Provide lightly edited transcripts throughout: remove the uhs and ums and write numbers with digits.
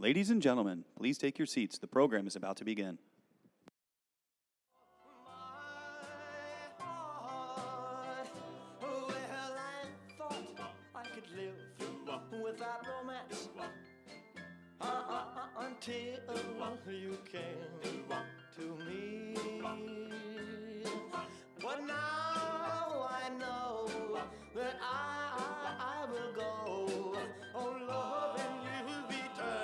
Ladies and gentlemen, please take your seats. The program is about to begin. Without romance, until you came to me. But now I know that I will go on loving you eternally.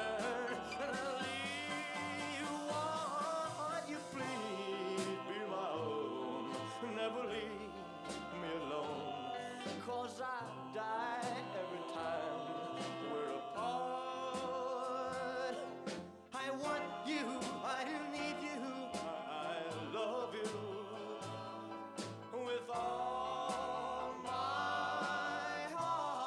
Won't you please be my own? Never leave me alone, 'cause I die every time we're apart. I want you, I need you, I love you with all my heart.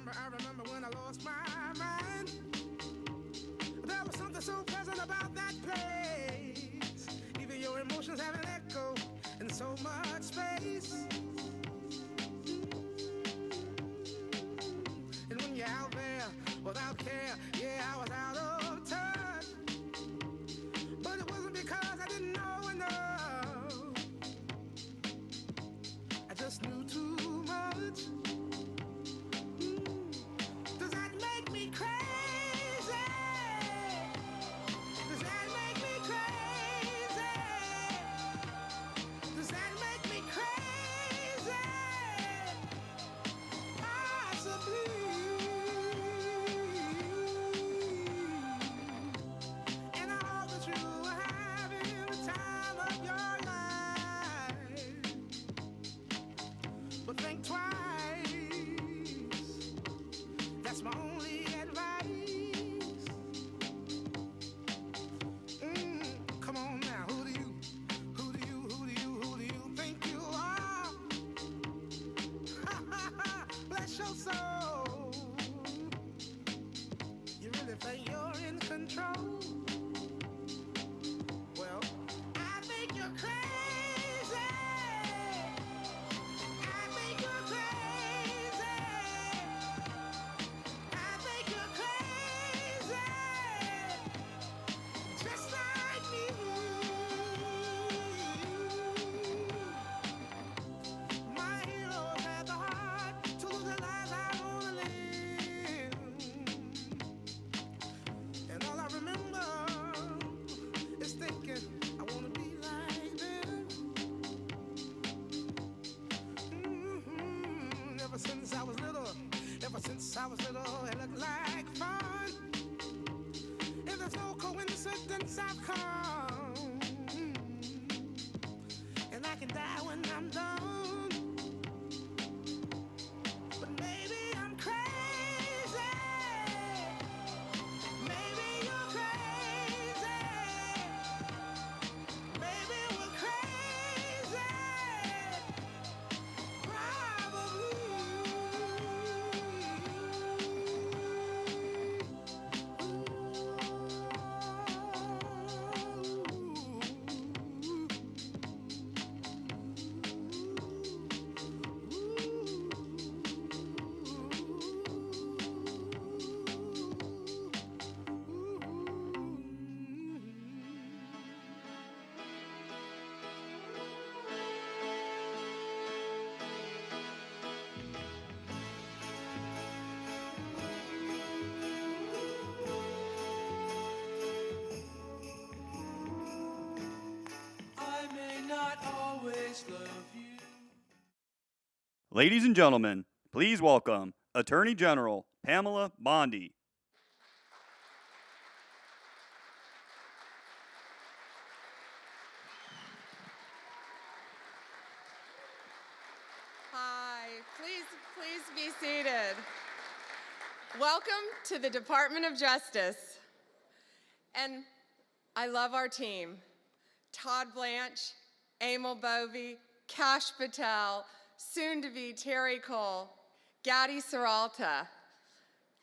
I remember when I lost my mind. There was something so pleasant about that place. Even your emotions have an echo in so much space. And when you're out there without care, yeah, I was out of touch. But it wasn't because I didn't know enough. I just knew too much. Does that make me crazy? Does that make me crazy? Does that make me crazy? Possibly. And I hope that you are having the time of your life. But think twice. That's my only advice. Come on now, who do you think you are? Bless your soul. You really think you're in control? Well, I think you're crazy. I think you're crazy. I think you're crazy. Just like me. My heroes had the heart to lose their lives. I wanna live. And all I remember is thinking I wanna be like them. Ever since I was little, it looked like fun. If there's no coincidence, I've come. And I can die when I'm done. But maybe I'm crazy. Maybe you're crazy. Maybe we're crazy. I may not always love you. Ladies and gentlemen, please welcome Attorney General Pamela Bondi. Hi, please be seated. Welcome to the Department of Justice. And I love our team. Todd Blanche, Emil Bovey, Kash Patel, soon to be Terry Cole, Gatti Seralta.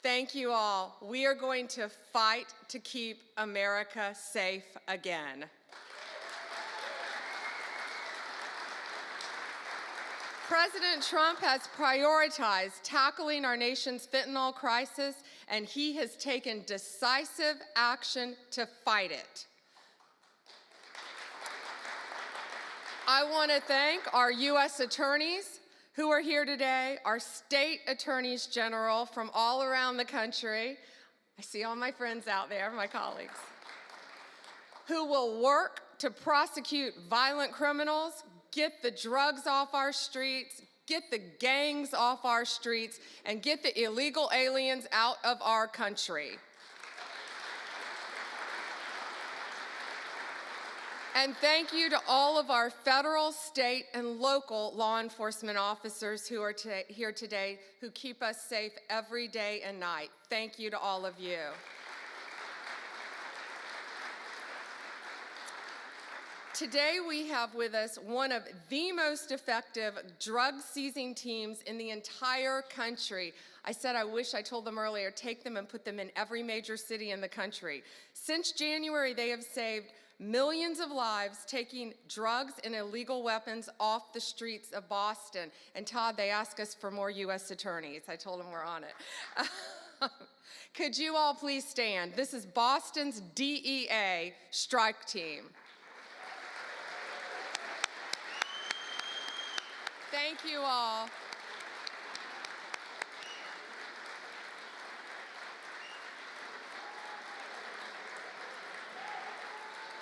Thank you all. We are going to fight to keep America safe again. President Trump has prioritized tackling our nation's fentanyl crisis, and he has taken decisive action to fight it. I want to thank our U.S. attorneys who are here today, our state attorneys general from all around the country. I see all my friends out there, my colleagues, who will work to prosecute violent criminals, get the drugs off our streets, get the gangs off our streets, and get the illegal aliens out of our country. And thank you to all of our federal, state, and local law enforcement officers who are here today who keep us safe every day and night. Thank you to all of you. Today we have with us one of the most effective drug-seizing teams in the entire country. I said I wish I told them earlier, take them and put them in every major city in the country. Since January, they have saved millions of lives taking drugs and illegal weapons off the streets of Boston. And Todd, they ask us for more U.S. attorneys. I told them we're on it. Could you all please stand? This is Boston's DEA strike team. Thank you all.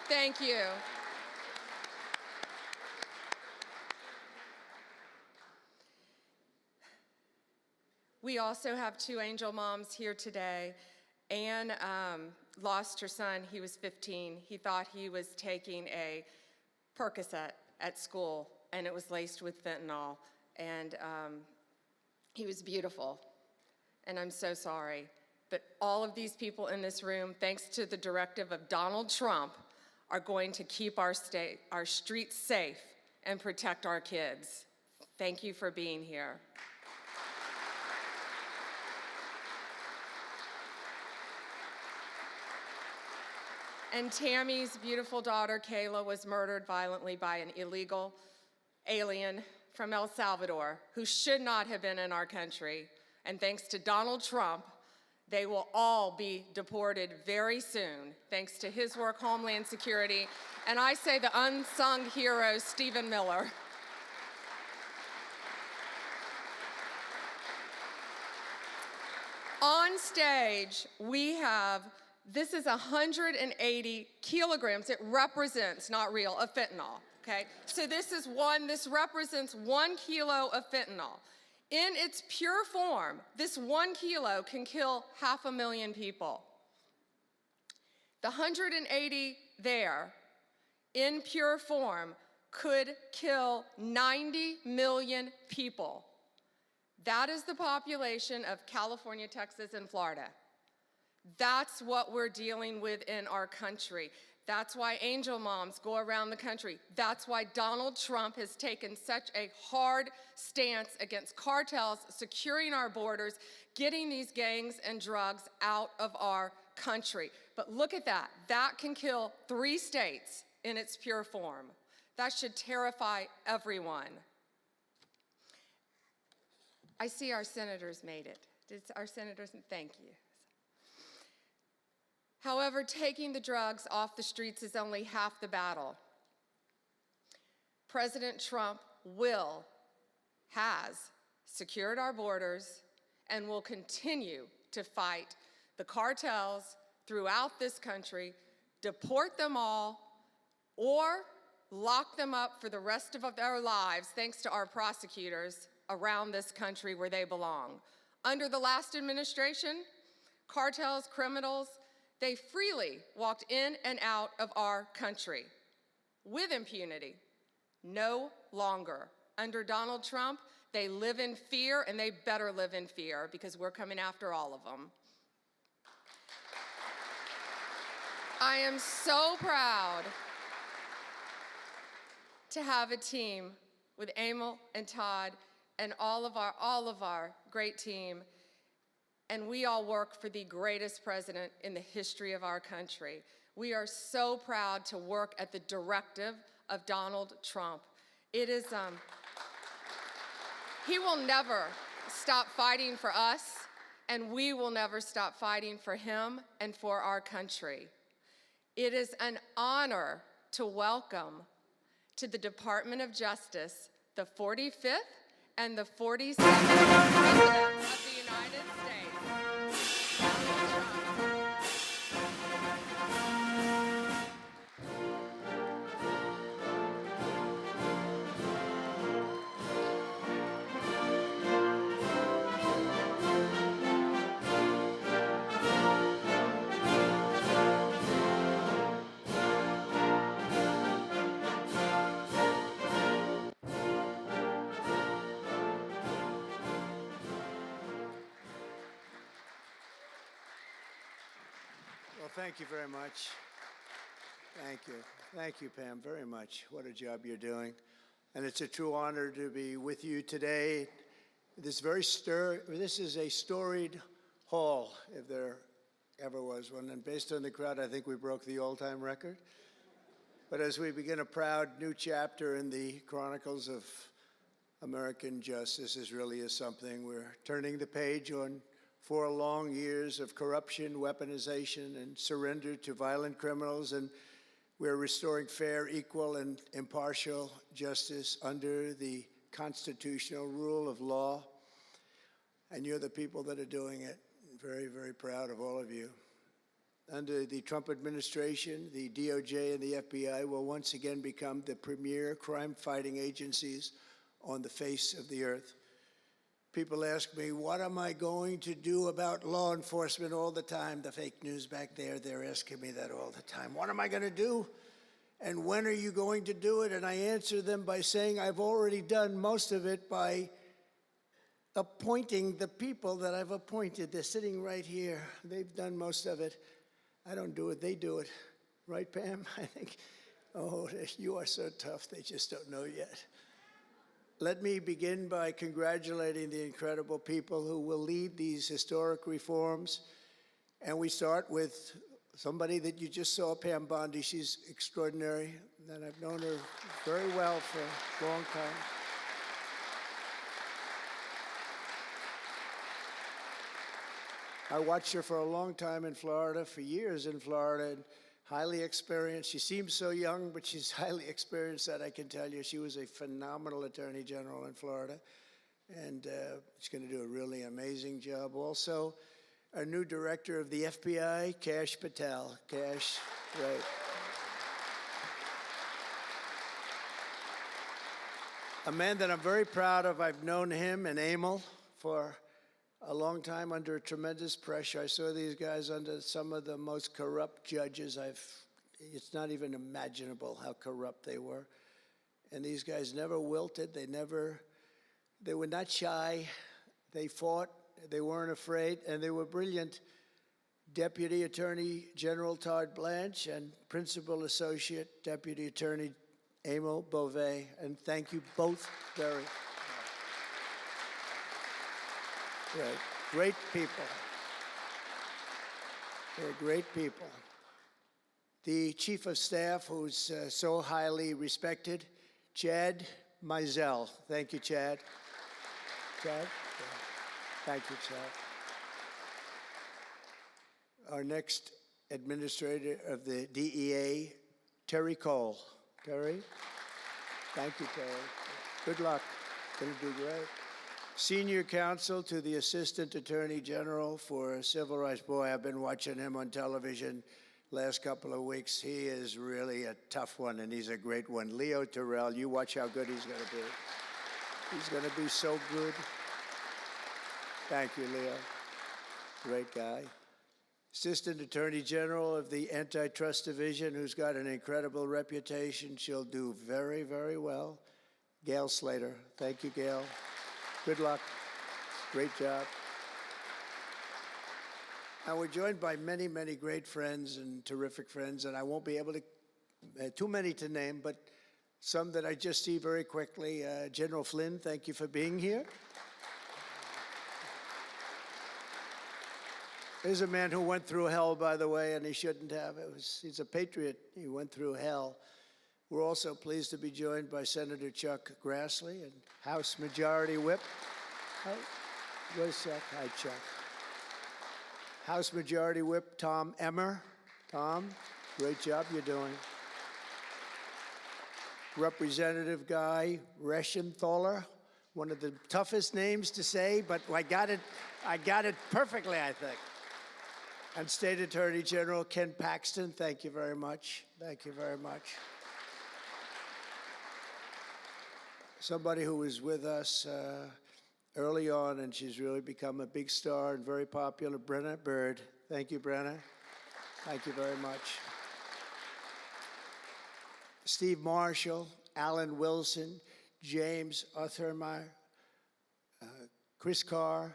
Thank you. We also have two angel moms here today. Anne lost her son. He was 15. He thought he was taking a Percocet at school, and it was laced with fentanyl. And he was beautiful. And I'm so sorry. But all of these people in this room, thanks to the directive of Donald Trump, are going to keep our streets safe and protect our kids. Thank you for being here. And Tammy's beautiful daughter, Kayla, was murdered violently by an illegal alien from El Salvador who should not have been in our country. And thanks to Donald Trump, they will all be deported very soon, thanks to his work, Homeland Security, and I say the unsung hero, Stephen Miller. On stage, we have, this is 180 kilograms. It represents, not real, of fentanyl, okay? So this represents 1 kilo of fentanyl. In its pure form, this 1 kilo can kill 500,000 people. The 180 there, in pure form, could kill 90 million people. That is the population of California, Texas, and Florida. That's what we're dealing with in our country. That's why angel moms go around the country. That's why Donald Trump has taken such a hard stance against cartels, securing our borders, getting these gangs and drugs out of our country. But look at that. That can kill 3 states in its pure form. That should terrify everyone. I see our senators made it. Did our senators? Thank you. However, taking the drugs off the streets is only half the battle. President Trump has secured our borders and will continue to fight the cartels throughout this country, deport them all, or lock them up for the rest of their lives, thanks to our prosecutors around this country where they belong. Under the last administration, cartels, criminals, they freely walked in and out of our country with impunity. No longer. Under Donald Trump, they live in fear, and they better live in fear because we're coming after all of them. I am so proud to have a team with Emil and Todd and all of our great team. And we all work for the greatest president in the history of our country. We are so proud to work at the directive of Donald Trump. It is, He will never stop fighting for us, and we will never stop fighting for him and for our country. It is an honor to welcome to the Department of Justice the 45th and the 47th President of the United States. Well, thank you very much. Thank you. Thank you, Pam, very much. What a job you're doing. And it's a true honor to be with you today. This is a storied hall, if there ever was one. And based on the crowd, I think we broke the all-time record. But as we begin a proud new chapter in the chronicles of American justice, this really is something. We're turning the page on 4 long years of corruption, weaponization, and surrender to violent criminals, and we're restoring fair, equal, and impartial justice under the constitutional rule of law. And you're the people that are doing it. Very, very proud of all of you. Under the Trump administration, the DOJ and the FBI will once again become the premier crime-fighting agencies on the face of the earth. People ask me, what am I going to do about law enforcement all the time? The fake news back there, they're asking me that all the time. What am I going to do? And when are you going to do it? And I answer them by saying I've already done most of it by appointing the people that I've appointed. They're sitting right here. They've done most of it. I don't do it, they do it. Right, Pam? I think, oh, you are so tough, they just don't know yet. Let me begin by congratulating the incredible people who will lead these historic reforms. And we start with somebody that you just saw, Pam Bondi. She's extraordinary, and I've known her very well for a long time. I watched her for a long time in Florida, for years in Florida, and highly experienced. She seems so young, but she's highly experienced, that I can tell you. She was a phenomenal Attorney General in Florida, and she's going to do a really amazing job. Also, our new director of the FBI, Kash Patel. Kash, right. A man that I'm very proud of. I've known him and Emil for a long time under tremendous pressure. I saw these guys under some of the most corrupt judges it's not even imaginable how corrupt they were. And these guys never wilted. They were not shy. They fought. They weren't afraid, and they were brilliant. Deputy Attorney General Todd Blanche and Principal Associate Deputy Attorney Emil Beauvais. And thank you both very much. Right. Great people. They're great people. The Chief of Staff, who's so highly respected, Chad Mizell. Thank you, Chad. Chad? Yeah. Thank you, Chad. Our next administrator of the DEA, Terry Cole. Terry? Thank you, Terry. Good luck. Going to do great. Senior counsel to the Assistant Attorney General for Civil Rights. Boy, I've been watching him on television last couple of weeks. He is really a tough one, and he's a great one. Leo Terrell, you watch how good he's going to be. He's going to be so good. Thank you, Leo. Great guy. Assistant Attorney General of the Antitrust Division, who's got an incredible reputation. She'll do very, very well. Gail Slater. Thank you, Gail. Good luck. Great job. Now, we're joined by many, many great friends and terrific friends, and I won't be able to, too many to name, but some that I just see very quickly. General Flynn, thank you for being here. There's a man who went through hell, by the way, and he shouldn't have. He's a patriot. He went through hell. We're also pleased to be joined by Senator Chuck Grassley and House Majority Whip. Hi, where's Chuck? Hi, Chuck. House Majority Whip Tom Emmer. Tom, great job you're doing. Representative Guy Reschenthaler, one of the toughest names to say, but I got it perfectly, I think. And State Attorney General Ken Paxton, thank you very much. Thank you very much. Somebody who was with us early on, and she's really become a big star and very popular, Brenna Bird. Thank you, Brenna. Thank you very much. Steve Marshall, Alan Wilson, James Othermeyer, Chris Carr,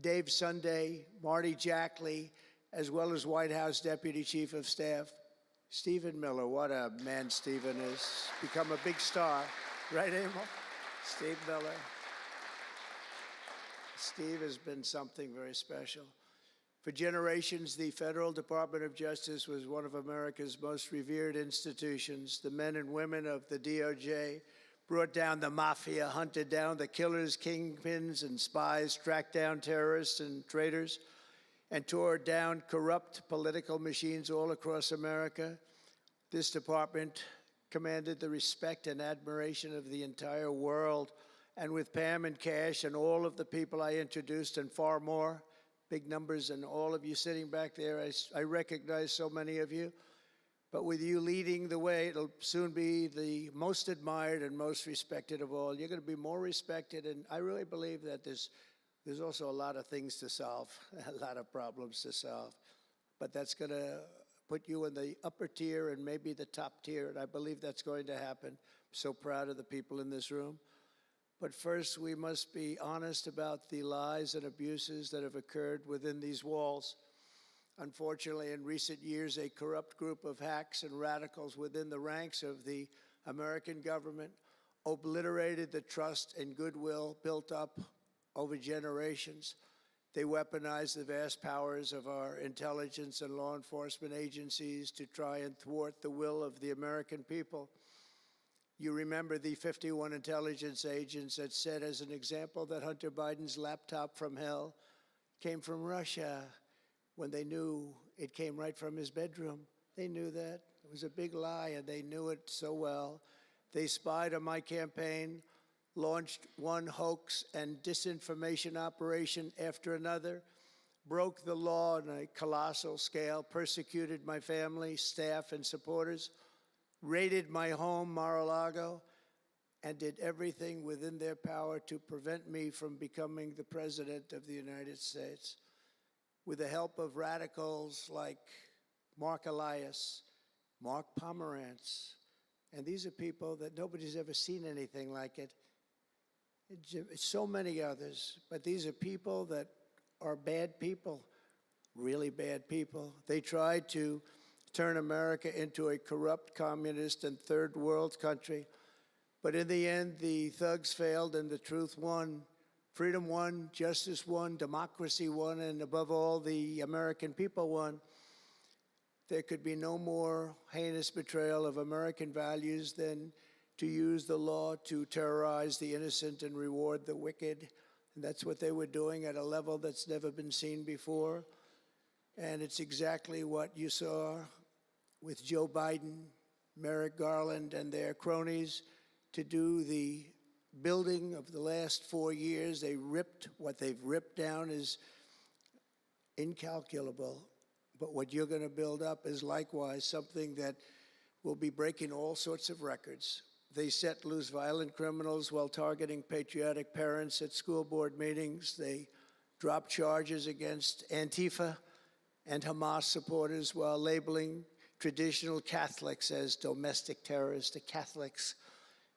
Dave Sunday, Marty Jackley, as well as White House Deputy Chief of Staff, Stephen Miller. What a man Stephen is. Become a big star. Right, Emil? Steve Miller. Steve has been something very special. For generations, the Federal Department of Justice was one of America's most revered institutions. The men and women of the DOJ brought down the mafia, hunted down the killers, kingpins, and spies, tracked down terrorists and traitors, and tore down corrupt political machines all across America. This department commanded the respect and admiration of the entire world. And with Pam and Cash and all of the people I introduced and far more, big numbers, and all of you sitting back there, I recognize so many of you. But with you leading the way, it'll soon be the most admired and most respected of all. You're going to be more respected, and I really believe that there's also a lot of things to solve, a lot of problems to solve. But that's going to put you in the upper tier and maybe the top tier, and I believe that's going to happen. I'm so proud of the people in this room. But first, we must be honest about the lies and abuses that have occurred within these walls. Unfortunately, in recent years, a corrupt group of hacks and radicals within the ranks of the American government obliterated the trust and goodwill built up over generations. They weaponized the vast powers of our intelligence and law enforcement agencies to try and thwart the will of the American people. You remember the 51 intelligence agents that said, as an example, that Hunter Biden's laptop from hell came from Russia when they knew it came right from his bedroom. They knew that. It was a big lie, and they knew it so well. They spied on my campaign, launched one hoax and disinformation operation after another, broke the law on a colossal scale, persecuted my family, staff, and supporters, raided my home, Mar-a-Lago, and did everything within their power to prevent me from becoming the President of the United States. With the help of radicals like Mark Elias, Mark Pomerantz, and these are people that nobody's ever seen anything like it. So many others, but these are people that are bad people, really bad people. They tried to turn America into a corrupt, communist, and third world country. But in the end, the thugs failed and the truth won. Freedom won, justice won, democracy won, and above all, the American people won. There could be no more heinous betrayal of American values than to use the law to terrorize the innocent and reward the wicked. And that's what they were doing at a level that's never been seen before. And it's exactly what you saw with Joe Biden, Merrick Garland, and their cronies to do the building of the last 4 years. What they've ripped down is incalculable. But what you're going to build up is likewise something that will be breaking all sorts of records. They set loose violent criminals while targeting patriotic parents at school board meetings. They dropped charges against Antifa and Hamas supporters while labeling traditional Catholics as domestic terrorists. The Catholics,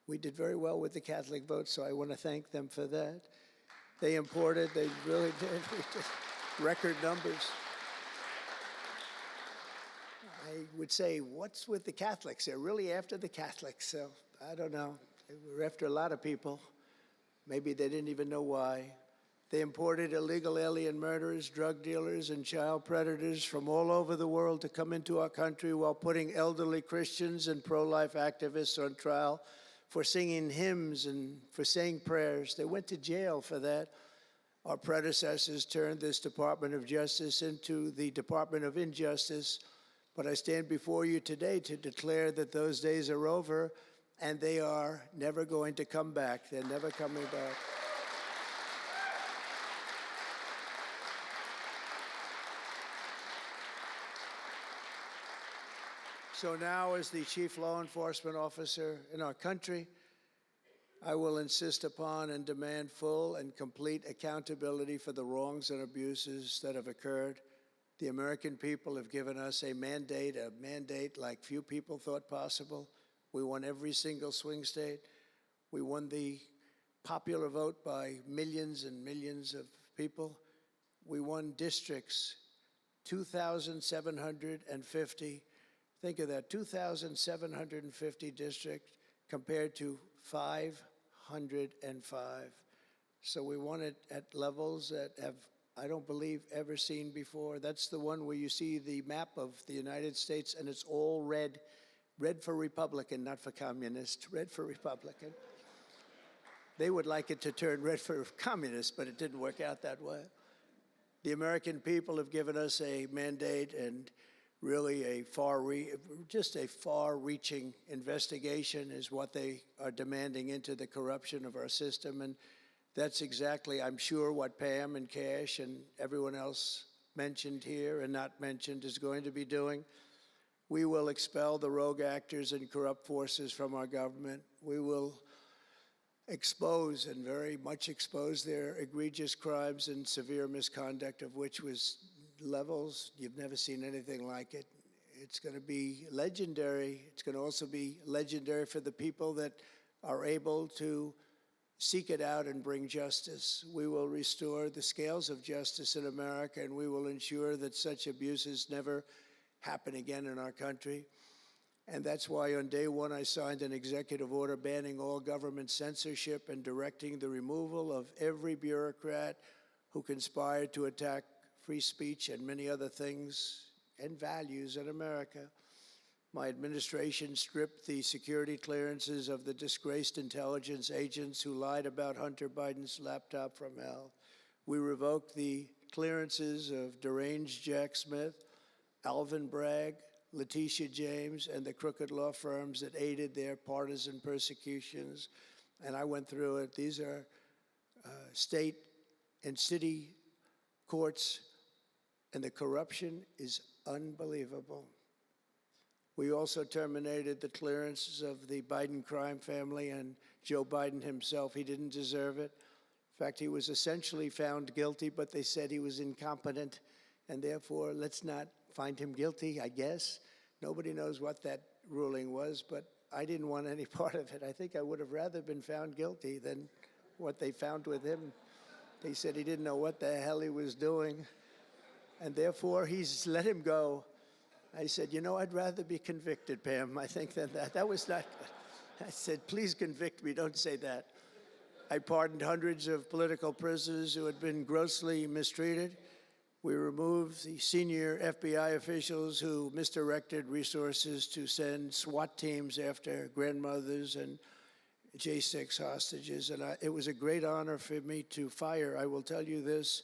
we did very well with the Catholic vote, so I want to thank them for that. They really did, record numbers. I would say, what's with the Catholics? They're really after the Catholics, so I don't know. They were after a lot of people. Maybe they didn't even know why. They imported illegal alien murderers, drug dealers, and child predators from all over the world to come into our country while putting elderly Christians and pro-life activists on trial for singing hymns and for saying prayers. They went to jail for that. Our predecessors turned this Department of Justice into the Department of Injustice. But I stand before you today to declare that those days are over, and they are never going to come back. They're never coming back. So now, as the chief law enforcement officer in our country, I will insist upon and demand full and complete accountability for the wrongs and abuses that have occurred. The American people have given us a mandate like few people thought possible. We won every single swing state. We won the popular vote by millions and millions of people. We won districts, 2,750. Think of that, 2,750 districts compared to 505. So we won it at levels that have, I don't believe, ever seen before. That's the one where you see the map of the United States and it's all red. Red for Republican, not for communist. Red for Republican. They would like it to turn red for communist, but it didn't work out that way. The American people have given us a mandate and really a far-reaching investigation is what they are demanding into the corruption of our system. And that's exactly, I'm sure, what Pam and Cash and everyone else mentioned here and not mentioned is going to be doing. We will expel the rogue actors and corrupt forces from our government. We will expose and very much expose their egregious crimes and severe misconduct, of which was levels you've never seen anything like it. It's going to be legendary. It's going to also be legendary for the people that are able to seek it out and bring justice. We will restore the scales of justice in America, and we will ensure that such abuses never happen again in our country. And that's why on day one I signed an executive order banning all government censorship and directing the removal of every bureaucrat who conspired to attack free speech and many other things and values in America. My administration stripped the security clearances of the disgraced intelligence agents who lied about Hunter Biden's laptop from hell. We revoked the clearances of deranged Jack Smith, Alvin Bragg, Letitia James, and the crooked law firms that aided their partisan persecutions. And I went through it. These are state and city courts, and the corruption is unbelievable. We also terminated the clearances of the Biden crime family and Joe Biden himself. He didn't deserve it. In fact, he was essentially found guilty, but they said he was incompetent, and therefore let's not find him guilty, I guess. Nobody knows what that ruling was, but I didn't want any part of it. I think I would have rather been found guilty than what they found with him. They said he didn't know what the hell he was doing, and therefore he's let him go. I said, you know, I'd rather be convicted, Pam, I think, than that. That was not good. I said, please convict me, don't say that. I pardoned hundreds of political prisoners who had been grossly mistreated. We removed the senior FBI officials who misdirected resources to send SWAT teams after grandmothers and J6 hostages. And it was a great honor for me to fire, I will tell you this,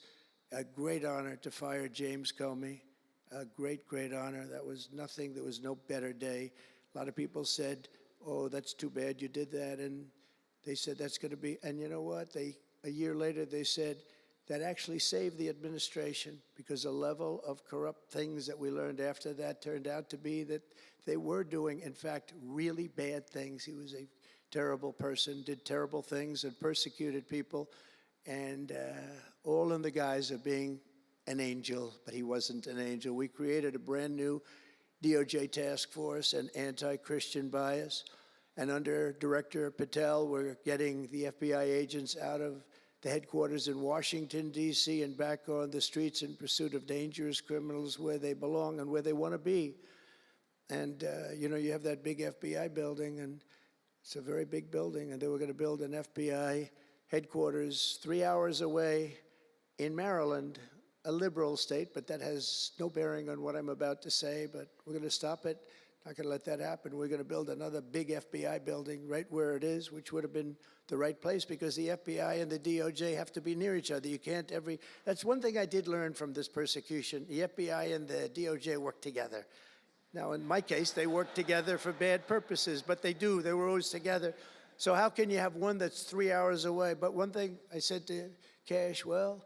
a great honor to fire James Comey. A great, great honor. That was nothing, there was no better day. A lot of people said, oh, that's too bad you did that. And they said that's going to be, and you know what? A year later, they said that actually saved the administration, because the level of corrupt things that we learned after that turned out to be that they were doing, in fact, really bad things. He was a terrible person, did terrible things, and persecuted people, and all in the guise of being an angel, but he wasn't an angel. We created a brand new DOJ task force and anti-Christian bias. And under Director Patel, we're getting the FBI agents out of the headquarters in Washington, D.C., and back on the streets in pursuit of dangerous criminals where they belong and where they want to be. And, you know, you have that big FBI building, and it's a very big building, and they were going to build an FBI headquarters 3 hours away in Maryland, a liberal state, but that has no bearing on what I'm about to say, but we're going to stop it. Not going to let that happen. We're going to build another big FBI building right where it is, which would have been the right place because the FBI and the DOJ have to be near each other. You can't that's one thing I did learn from this persecution. The FBI and the DOJ work together. Now, in my case, they work together for bad purposes, but they do. They were always together. So how can you have one that's 3 hours away? But one thing I said to Cash, well,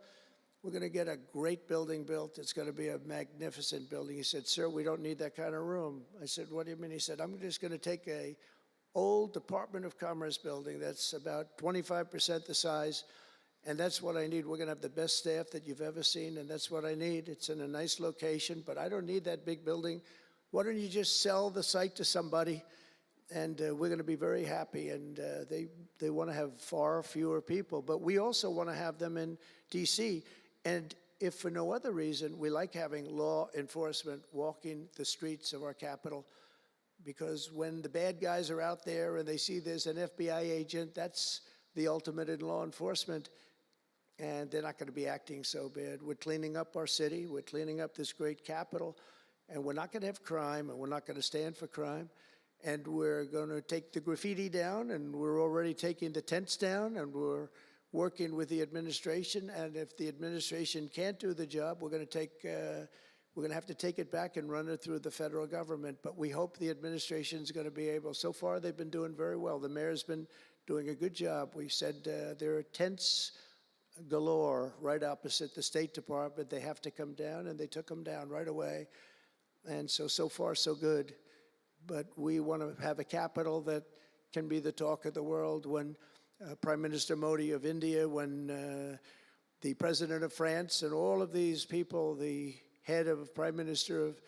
we're going to get a great building built. It's going to be a magnificent building. He said, sir, we don't need that kind of room. I said, what do you mean? He said, I'm just going to take a old Department of Commerce building that's about 25% the size, and that's what I need. We're going to have the best staff that you've ever seen, and that's what I need. It's in a nice location, but I don't need that big building. Why don't you just sell the site to somebody, and we're going to be very happy. And they want to have far fewer people, but we also want to have them in D.C., and if for no other reason, we like having law enforcement walking the streets of our capital, because when the bad guys are out there and they see there's an FBI agent, that's the ultimate in law enforcement, and they're not going to be acting so bad. We're cleaning up our city. We're cleaning up this great capital, and we're not going to have crime, and we're not going to stand for crime, and we're going to take the graffiti down, and we're already taking the tents down, and we're working with the administration, and if the administration can't do the job, we're going to have to take it back and run it through the federal government. But we hope the administration is going to be able. So far, they've been doing very well. The mayor's been doing a good job. We said there are tents galore right opposite the State Department. They have to come down, and they took them down right away. And so far, so good. But we want to have a capital that can be the talk of the world. When Prime Minister Modi of India, when the President of France, and all of these people, the head of Prime Minister of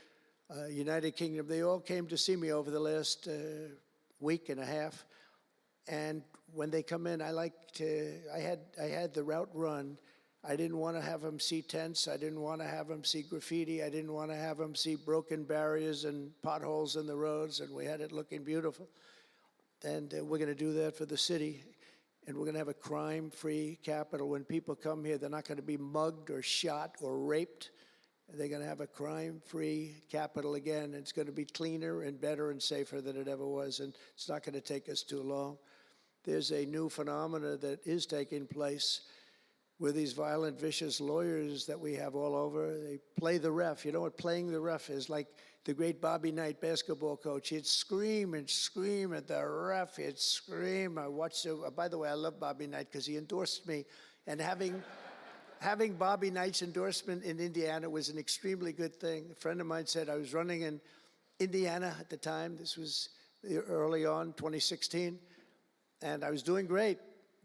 United Kingdom, they all came to see me over the last week and a half. And when they come in, I had the route run. I didn't want to have them see tents. I didn't want to have them see graffiti. I didn't want to have them see broken barriers and potholes in the roads, and we had it looking beautiful. And we're going to do that for the city. And we're going to have a crime-free capital. When people come here, they're not going to be mugged or shot or raped. They're going to have a crime-free capital again. It's going to be cleaner and better and safer than it ever was, and it's not going to take us too long. There's a new phenomena that is taking place with these violent, vicious lawyers that we have all over. They play the ref. You know what playing the ref is? Like the great Bobby Knight basketball coach. He'd scream and scream at the ref. He'd scream. I watched it. By the way, I love Bobby Knight because he endorsed me. And having Bobby Knight's endorsement in Indiana was an extremely good thing. A friend of mine said I was running in Indiana at the time. This was early on, 2016. And I was doing great.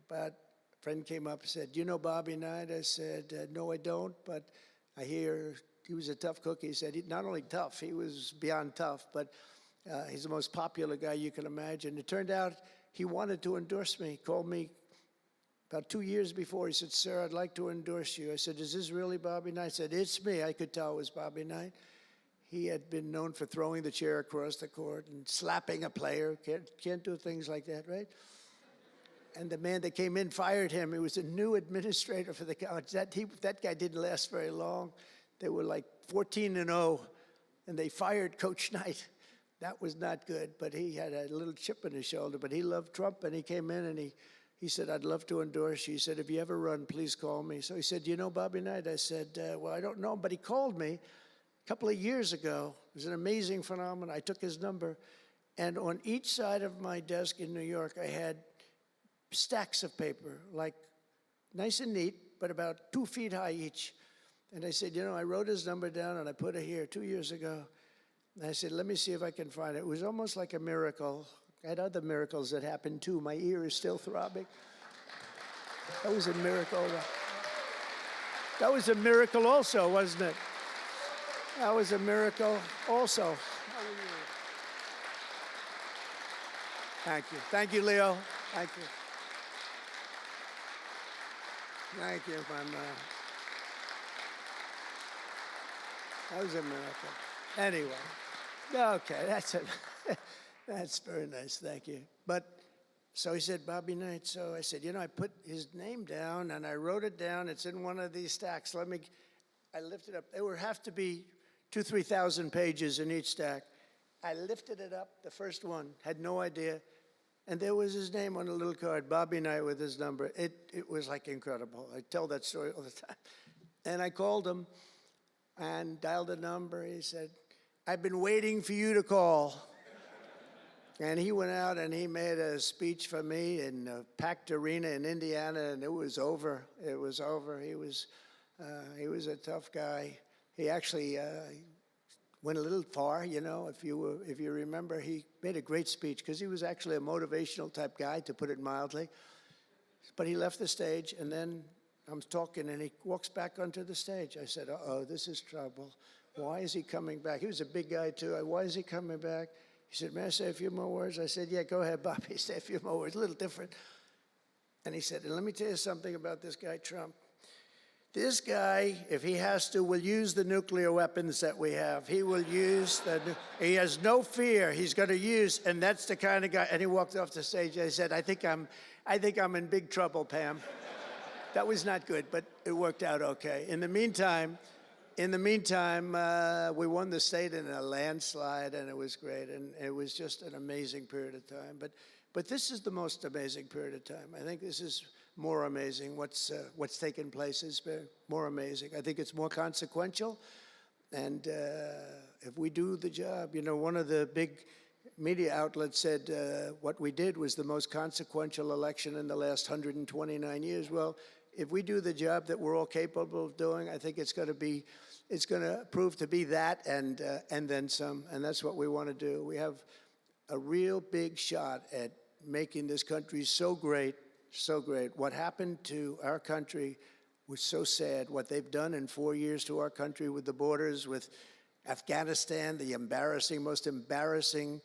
But a friend came up and said, "Do you know Bobby Knight?" I said, "No, I don't, but I hear he was a tough cookie." He said, not only tough, he was beyond tough, but he's the most popular guy you can imagine. It turned out he wanted to endorse me. He called me about 2 years before. He said, "Sir, I'd like to endorse you." I said, "Is this really Bobby Knight?" He said, "It's me." I could tell it was Bobby Knight. He had been known for throwing the chair across the court and slapping a player. Can't do things like that, right? And the man that came in fired him. He was a new administrator for the college. That guy didn't last very long. They were like 14-0, and they fired Coach Knight. That was not good, but he had a little chip in his shoulder. But he loved Trump, and he came in, and he said, "I'd love to endorse you." He said, "If you ever run, please call me." So he said, "Do you know Bobby Knight?" I said, "Well, I don't know him, but he called me a couple of years ago." It was an amazing phenomenon. I took his number, and on each side of my desk in New York, I had stacks of paper, like nice and neat, but about 2 feet high each. And I said, I wrote his number down and I put it here 2 years ago. And I said, let me see if I can find it. It was almost like a miracle. I had other miracles that happened too. My ear is still throbbing. That was a miracle. That was a miracle also, wasn't it? That was a miracle also. Thank you. Thank you, Leo. Thank you. Thank you, my man. That was a miracle. Anyway, okay, that's it. That's very nice, thank you. But So he said, Bobby Knight. So I said, you know, I put his name down and I wrote it down. It's in one of these stacks. I lifted up. There would have to be 2,000 to 3,000 pages in each stack. I lifted it up, the first one, had no idea. And there was his name on a little card, Bobby Knight with his number. It was like incredible. I tell that story all the time. And I called him and dialed a number. He said, I've been waiting for you to call. And he went out and he made a speech for me in a packed arena in Indiana, and it was over. It was over. He was a tough guy. He actually went a little far, you know. If you remember, he made a great speech because he was actually a motivational type guy, to put it mildly. But he left the stage, and then I'm talking, and he walks back onto the stage. I said, "Uh-oh, this is trouble. Why is he coming back?" He was a big guy too. Why is he coming back? He said, "May I say a few more words?" I said, "Yeah, go ahead, Bobby, say a few more words." A little different. And he said, "And let me tell you something about this guy, Trump. This guy, if he has to, will use the nuclear weapons that we have. He will use he has no fear. He's going to use, and that's the kind of guy." And he walked off the stage. I said, I think I'm in big trouble, Pam." That was not good, but it worked out okay. In the meantime, we won the state in a landslide, and it was great, and it was just an amazing period of time. But this is the most amazing period of time. I think this is more amazing. What's taken place has been more amazing. I think it's more consequential, and if we do the job, you know, one of the big media outlets said what we did was the most consequential election in the last 129 years. Well, if we do the job that we're all capable of doing, I think it's going to prove to be that and then some, and that's what we want to do. We have a real big shot at making this country so great, so great. What happened to our country was so sad. What they've done in 4 years to our country with the borders, with Afghanistan, the most embarrassing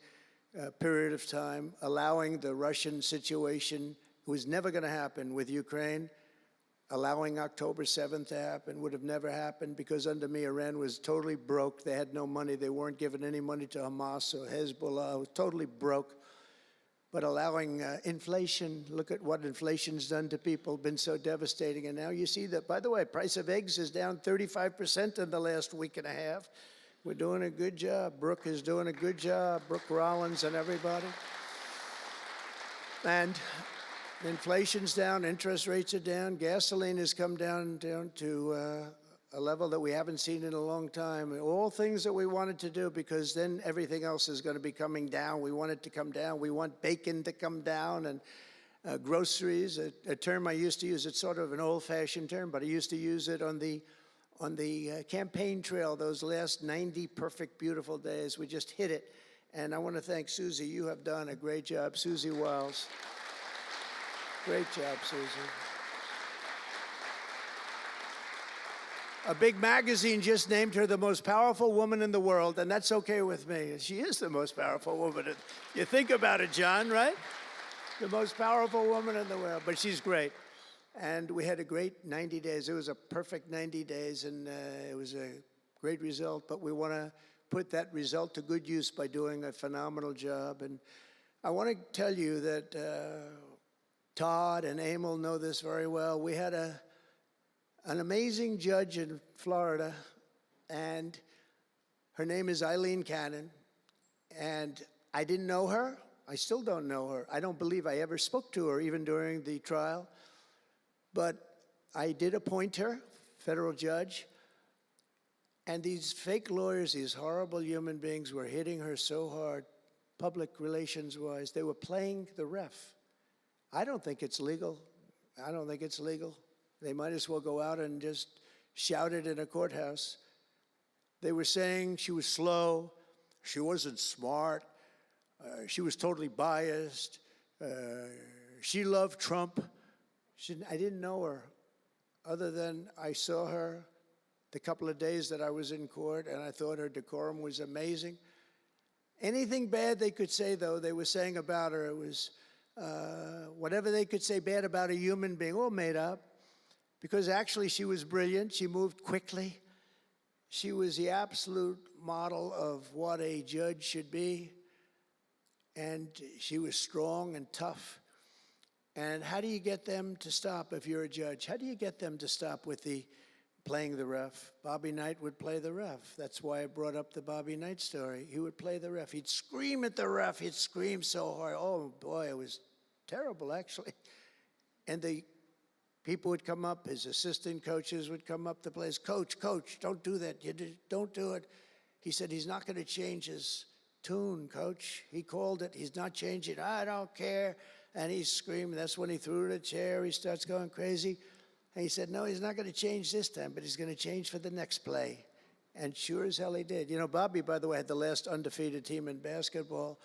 period of time, allowing the Russian situation, it was never going to happen, with Ukraine. Allowing October 7th to happen would have never happened, because under me, Iran was totally broke. They had no money. They weren't giving any money to Hamas or Hezbollah. It was totally broke. But allowing inflation, look at what inflation's done to people, been so devastating. And now you see that, by the way, price of eggs is down 35% in the last week and a half. We're doing a good job. Brooke is doing a good job. Brooke Rollins and everybody. And inflation's down, interest rates are down, gasoline has come down to a level that we haven't seen in a long time. All things that we wanted to do, because then everything else is going to be coming down. We want it to come down. We want bacon to come down, and groceries, a term I used to use. It's sort of an old-fashioned term, but I used to use it on the campaign trail, those last 90 perfect, beautiful days. We just hit it. And I want to thank Susie. You have done a great job, Susie Wiles. Great job, Susie. A big magazine just named her the most powerful woman in the world, and that's okay with me. She is the most powerful woman. You think about it, John, right? The most powerful woman in the world, but she's great. And we had a great 90 days. It was a perfect 90 days, and it was a great result, but we want to put that result to good use by doing a phenomenal job. And I want to tell you that Todd and Emil know this very well. We had an amazing judge in Florida, and her name is Eileen Cannon, and I didn't know her. I still don't know her. I don't believe I ever spoke to her, even during the trial, but I did appoint her, federal judge, and these fake lawyers, these horrible human beings, were hitting her so hard, public relations-wise. They were playing the ref. I don't think it's legal. I don't think it's legal. They might as well go out and just shout it in a courthouse. They were saying she was slow, she wasn't smart, she was totally biased, she loved Trump. I didn't know her, other than I saw her the couple of days that I was in court, and I thought her decorum was amazing. Anything bad they could say, though, they were saying about her, it was whatever they could say bad about a human being, all made up, because actually she was brilliant. She moved quickly. She was the absolute model of what a judge should be, and she was strong and tough. And how do you get them to stop if you're a judge? How do you get them to stop with the playing the ref? Bobby Knight would play the ref. That's why I brought up the Bobby Knight story. He would play the ref. He'd scream at the ref. He'd scream so hard. Oh, boy, it was terrible, actually. And the people would come up, his assistant coaches would come up to players. Coach, don't do that. Don't do it. He said he's not going to change his tune, coach. He called it. He's not changing. I don't care. And he's screaming. That's when he threw the chair. He starts going crazy. And he said, no, he's not going to change this time, but he's going to change for the next play. And sure as hell he did. You know, Bobby, by the way, had the last undefeated team in basketball.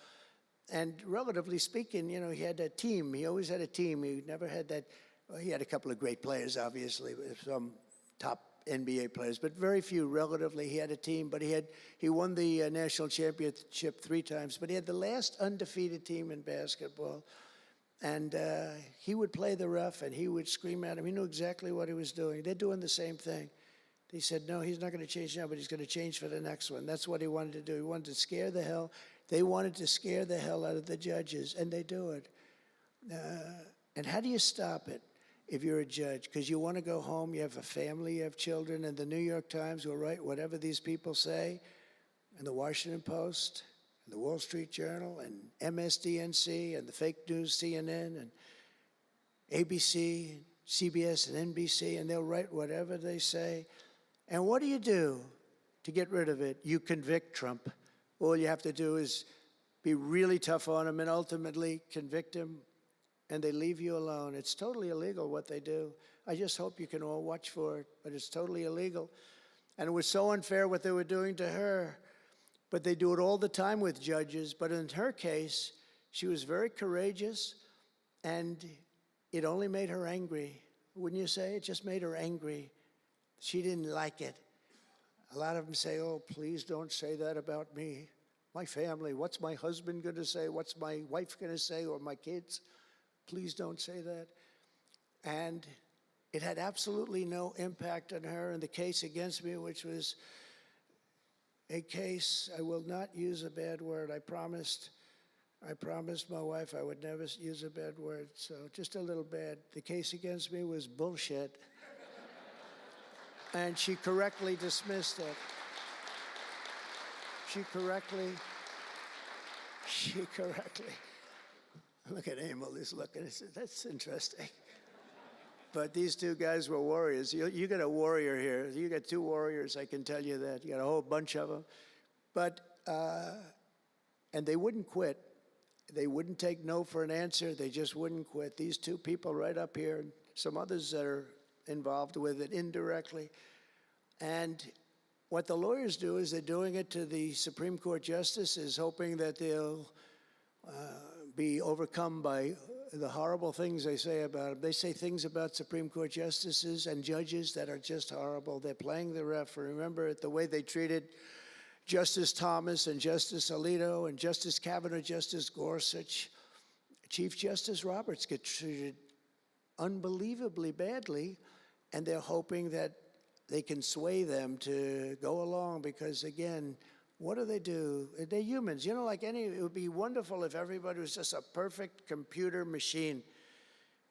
And relatively speaking, you know, he had a team. He always had a team. He never had that. Well, he had a couple of great players, obviously, some top NBA players, but very few relatively. He had a team, but he won the national championship 3 times. But he had the last undefeated team in basketball. And he would play the ref, and he would scream at him. He knew exactly what he was doing. They're doing the same thing. He said, no, he's not going to change now, but he's going to change for the next one. That's what he wanted to do. He wanted to scare the hell. They wanted to scare the hell out of the judges, and they do it. And how do you stop it if you're a judge? Because you want to go home, you have a family, you have children, and the New York Times will write whatever these people say, and the Washington Post, and the Wall Street Journal, and MSDNC, and the fake news CNN, and ABC, CBS, and NBC, and they'll write whatever they say. And what do you do to get rid of it? You convict Trump. All you have to do is be really tough on him and ultimately convict him, and they leave you alone. It's totally illegal what they do. I just hope you can all watch for it, but it's totally illegal. And it was so unfair what they were doing to her, but they do it all the time with judges. But in her case, she was very courageous, and it only made her angry. Wouldn't you say? It just made her angry. She didn't like it. A lot of them say, oh, please don't say that about me. My family, what's my husband going to say? What's my wife going to say, or my kids? Please don't say that. And it had absolutely no impact on her. In the case against me, which was a case, I will not use a bad word. I promised my wife I would never use a bad word, so just a little bad. The case against me was bullshit. And she correctly dismissed it. She correctly, look at Emil, he's looking, he said, that's interesting. But these 2 guys were warriors. You got a warrior here. You got 2 warriors, I can tell you that. You got a whole bunch of them. But, and they wouldn't quit. They wouldn't take no for an answer. They just wouldn't quit. These 2 people right up here, and some others that are involved with it indirectly. And what the lawyers do is they're doing it to the Supreme Court justices, hoping that they'll be overcome by the horrible things they say about them. They say things about Supreme Court justices and judges that are just horrible. They're playing the ref. Remember the way they treated Justice Thomas and Justice Alito and Justice Kavanaugh, Justice Gorsuch. Chief Justice Roberts gets treated unbelievably badly, and they're hoping that they can sway them to go along because, again, what do? They're humans. You know, like it would be wonderful if everybody was just a perfect computer machine,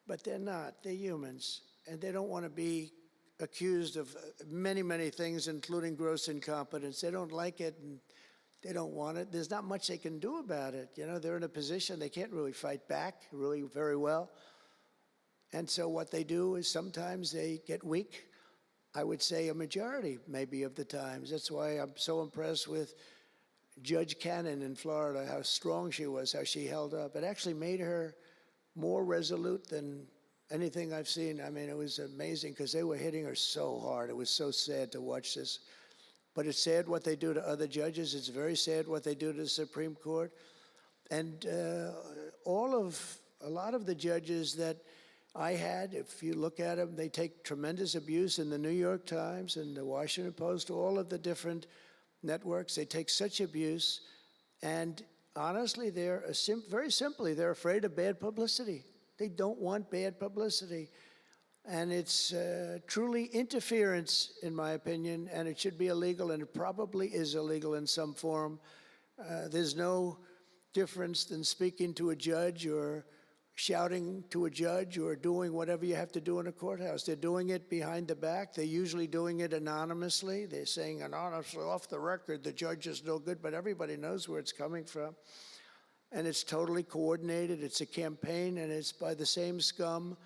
but they're not. They're humans, and they don't want to be accused of many, many things, including gross incompetence. They don't like it, and they don't want it. There's not much they can do about it. You know, they're in a position they can't really fight back really very well. And so what they do is sometimes they get weak. I would say a majority, maybe, of the times. That's why I'm so impressed with Judge Cannon in Florida, how strong she was, how she held up. It actually made her more resolute than anything I've seen. I mean, it was amazing because they were hitting her so hard. It was so sad to watch this. But it's sad what they do to other judges. It's very sad what they do to the Supreme Court. And a lot of the judges that I had, if you look at them, they take tremendous abuse in the New York Times and the Washington Post, all of the different networks. They take such abuse. And honestly, very simply, they're afraid of bad publicity. They don't want bad publicity. And it's truly interference, in my opinion, and it should be illegal, and it probably is illegal in some form. There's no difference than speaking to a judge or shouting to a judge or doing whatever you have to do in a courthouse. They're doing it behind the back. They're usually doing it anonymously. They're saying anonymously, off the record, the judge is no good, but everybody knows where it's coming from. And it's totally coordinated. It's a campaign, and it's by the same scum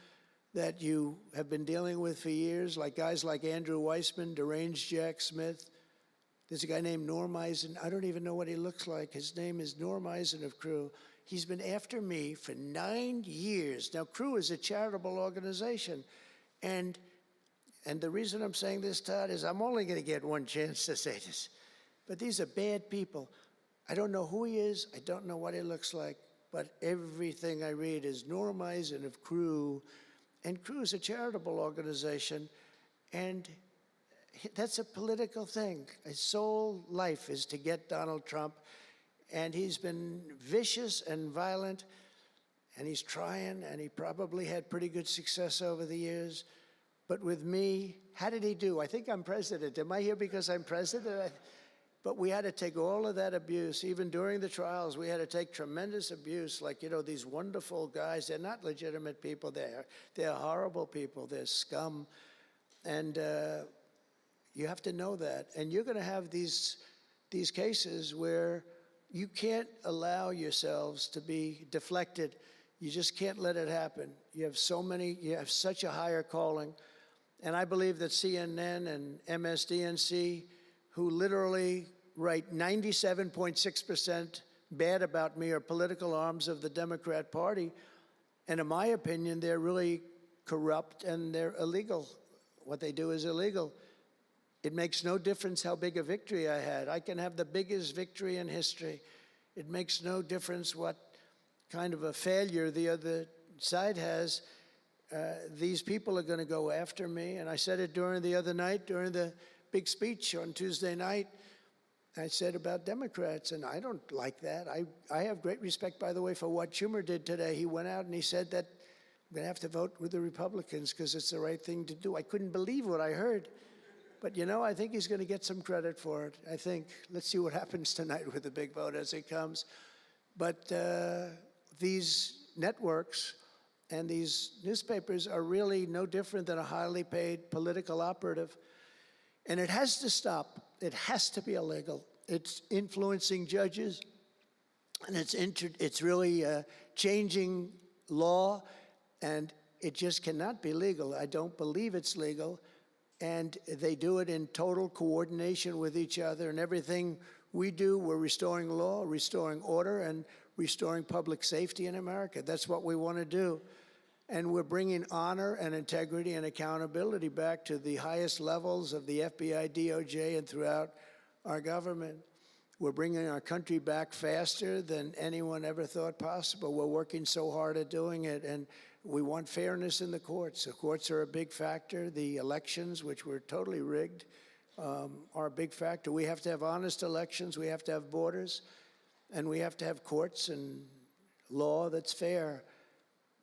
that you have been dealing with for years, like guys like Andrew Weissman, deranged Jack Smith. There's a guy named Norm Eisen. I don't even know what he looks like. His name is Norm Eisen of Crew. He's been after me for 9 years. Now, Crew is a charitable organization. And the reason I'm saying this, Todd, is I'm only going to get one chance to say this. But these are bad people. I don't know who he is. I don't know what he looks like. But everything I read is Norm Eisen of Crew. And Crew is a charitable organization. And that's a political thing. His sole life is to get Donald Trump. And he's been vicious and violent, and he's trying, and he probably had pretty good success over the years. But with me, how did he do? I think I'm president. Am I here because I'm president? But we had to take all of that abuse. Even during the trials, we had to take tremendous abuse. Like, these wonderful guys, they're not legitimate people. They're horrible people. They're scum. And you have to know that. And you're going to have these cases where you can't allow yourselves to be deflected. You just can't let it happen. You have such a higher calling. And I believe that CNN and MSDNC, who literally write 97.6% bad about me, are political arms of the Democrat Party. And in my opinion, they're really corrupt and they're illegal. What they do is illegal. It makes no difference how big a victory I had. I can have the biggest victory in history. It makes no difference what kind of a failure the other side has. These people are going to go after me. And I said it during the big speech on Tuesday night. I said about Democrats, and I don't like that. I have great respect, by the way, for what Schumer did today. He went out and he said that I'm going to have to vote with the Republicans because it's the right thing to do. I couldn't believe what I heard. But, I think he's going to get some credit for it. I think. Let's see what happens tonight with the big vote as it comes. But these networks and these newspapers are really no different than a highly paid political operative. And it has to stop. It has to be illegal. It's influencing judges, and it's really changing law, and it just cannot be legal. I don't believe it's legal. And they do it in total coordination with each other. And everything we do, we're restoring law, restoring order, and restoring public safety in America. That's what we want to do. And we're bringing honor and integrity and accountability back to the highest levels of the FBI, DOJ, and throughout our government. We're bringing our country back faster than anyone ever thought possible. We're working so hard at doing it. And we want fairness in the courts. The courts are a big factor. The elections, which were totally rigged, are a big factor. We have to have honest elections. We have to have borders. And we have to have courts and law that's fair.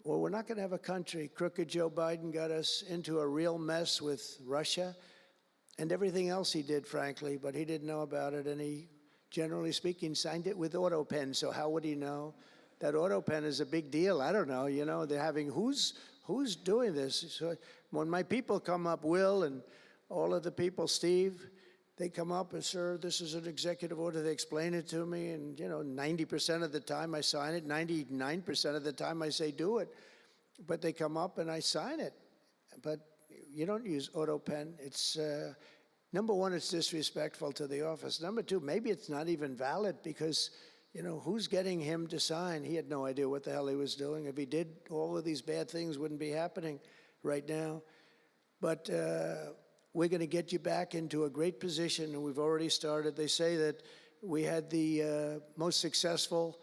Well, we're not going to have a country. Crooked Joe Biden got us into a real mess with Russia and everything else he did, frankly, but he didn't know about it. And he, generally speaking, signed it with auto pen. So how would he know? That auto pen is a big deal. I don't know, they're having, who's doing this? So when my people come up, Will and all of the people, Steve, they come up and, sir, this is an executive order. They explain it to me, and 90% of the time I sign it, 99% of the time I say do it. But they come up and I sign it. But you don't use auto pen. It's, number one, it's disrespectful to the office. Number two, maybe it's not even valid because who's getting him to sign? He had no idea what the hell he was doing. If he did, all of these bad things wouldn't be happening right now. But we're going to get you back into a great position, and we've already started. They say that we had the most successful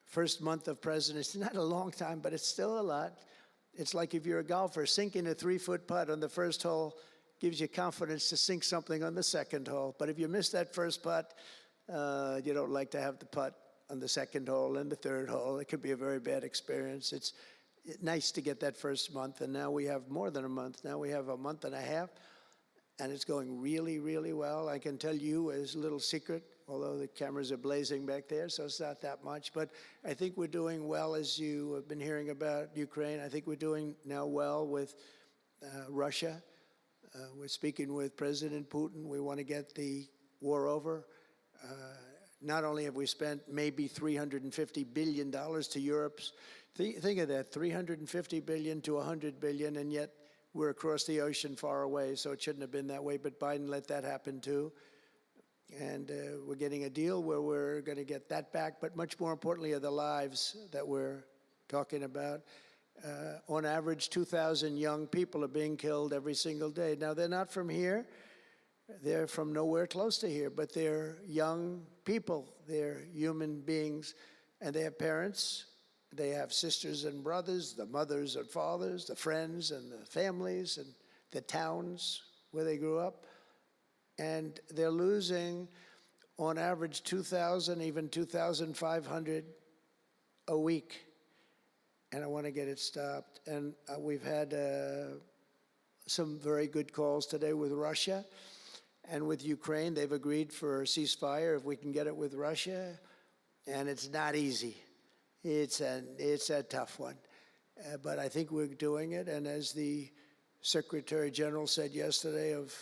first month of presidency. Not a long time, but it's still a lot. It's like if you're a golfer, sinking a 3-foot putt on the first hole gives you confidence to sink something on the second hole. But if you miss that first putt, you don't like to have the putt on the second hole and the third hole. It could be a very bad experience. It's nice to get that first month, and now we have more than a month. Now we have a month and a half, and it's going really, really well. I can tell you as a little secret, although the cameras are blazing back there, so it's not that much. But I think we're doing well, as you have been hearing about Ukraine. I think we're doing now well with Russia. We're speaking with President Putin. We want to get the war over. Not only have we spent maybe $350 billion to Europe, think of that, $350 billion to $100 billion, and yet we're across the ocean far away, so it shouldn't have been that way, but Biden let that happen too. And we're getting a deal where we're going to get that back, but much more importantly are the lives that we're talking about. On average, 2,000 young people are being killed every single day. Now, they're not from here. They're from nowhere close to here, but they're young people. They're human beings, and they have parents. They have sisters and brothers, the mothers and fathers, the friends and the families and the towns where they grew up. And they're losing, on average, 2,000, even 2,500 a week. And I want to get it stopped. And we've had some very good calls today with Russia and with Ukraine. They've agreed for a ceasefire if we can get it with Russia. And it's not easy. It's a tough one. But I think we're doing it. And as the Secretary General said yesterday of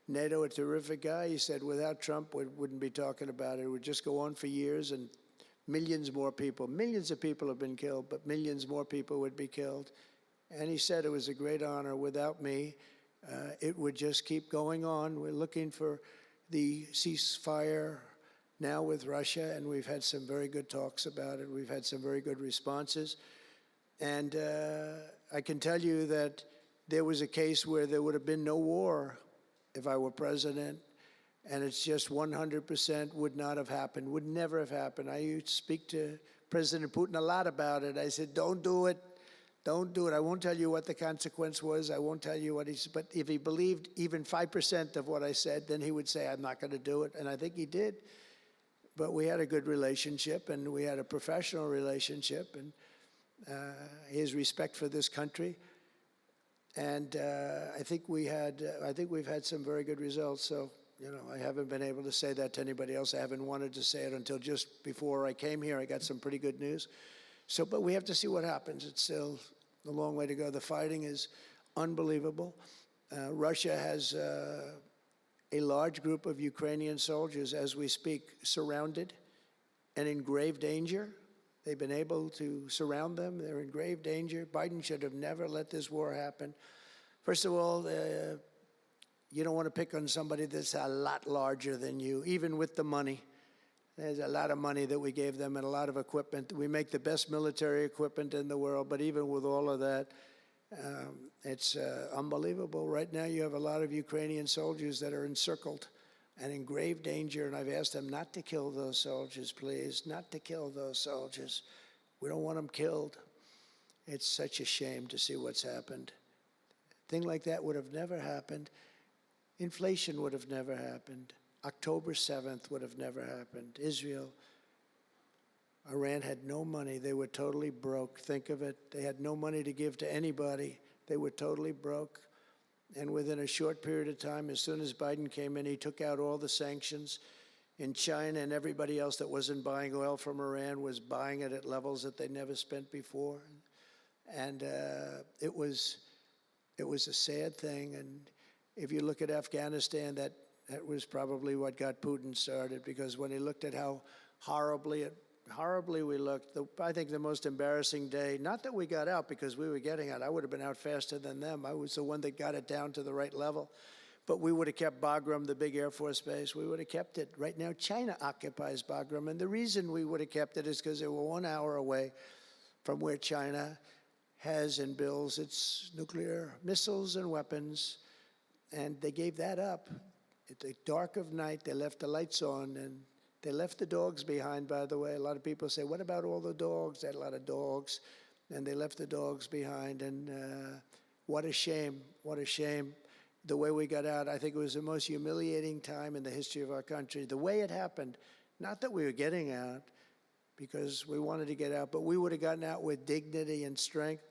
NATO, a terrific guy, he said without Trump, we wouldn't be talking about it. It would just go on for years, and millions of people have been killed, but millions more people would be killed. And he said it was a great honor. Without me, it would just keep going on. We're looking for the ceasefire now with Russia, and we've had some very good talks about it. We've had some very good responses. And I can tell you that there was a case where there would have been no war if I were president, and it's just 100% would not have happened, would never have happened. I used to speak to President Putin a lot about it. I said, don't do it. Don't do it. I won't tell you what the consequence was. I won't tell you what he said. But if he believed even 5% of what I said, then he would say, I'm not going to do it. And I think he did. But we had a good relationship, and we had a professional relationship, and his respect for this country. And I think we've had some very good results. So, I haven't been able to say that to anybody else. I haven't wanted to say it until just before I came here. I got some pretty good news. So, but we have to see what happens. It's still a long way to go. The fighting is unbelievable. Russia has a large group of Ukrainian soldiers, as we speak, surrounded and in grave danger. They've been able to surround them. They're in grave danger. Biden should have never let this war happen. First of all, you don't want to pick on somebody that's a lot larger than you, even with the money. There's a lot of money that we gave them and a lot of equipment. We make the best military equipment in the world, but even with all of that, it's unbelievable. Right now, you have a lot of Ukrainian soldiers that are encircled and in grave danger, and I've asked them not to kill those soldiers, please, not to kill those soldiers. We don't want them killed. It's such a shame to see what's happened. A thing like that would have never happened. Inflation would have never happened. October 7th would have never happened. Israel, Iran had no money. They were totally broke. Think of it. They had no money to give to anybody. They were totally broke. And within a short period of time, as soon as Biden came in, he took out all the sanctions. In China and everybody else that wasn't buying oil from Iran was buying it at levels that they never spent before. And it was a sad thing. And if you look at Afghanistan, that was probably what got Putin started, because when he looked at how horribly we looked, I think the most embarrassing day, not that we got out because we were getting out. I would have been out faster than them. I was the one that got it down to the right level. But we would have kept Bagram, the big Air Force base. We would have kept it. Right now, China occupies Bagram. And the reason we would have kept it is because they were 1 hour away from where China has and builds its nuclear missiles and weapons. And they gave that up. At the dark of night, they left the lights on, and they left the dogs behind, by the way. A lot of people say, what about all the dogs? They had a lot of dogs, and they left the dogs behind. And what a shame, what a shame. The way we got out, I think it was the most humiliating time in the history of our country. The way it happened, not that we were getting out, because we wanted to get out, but we would have gotten out with dignity and strength.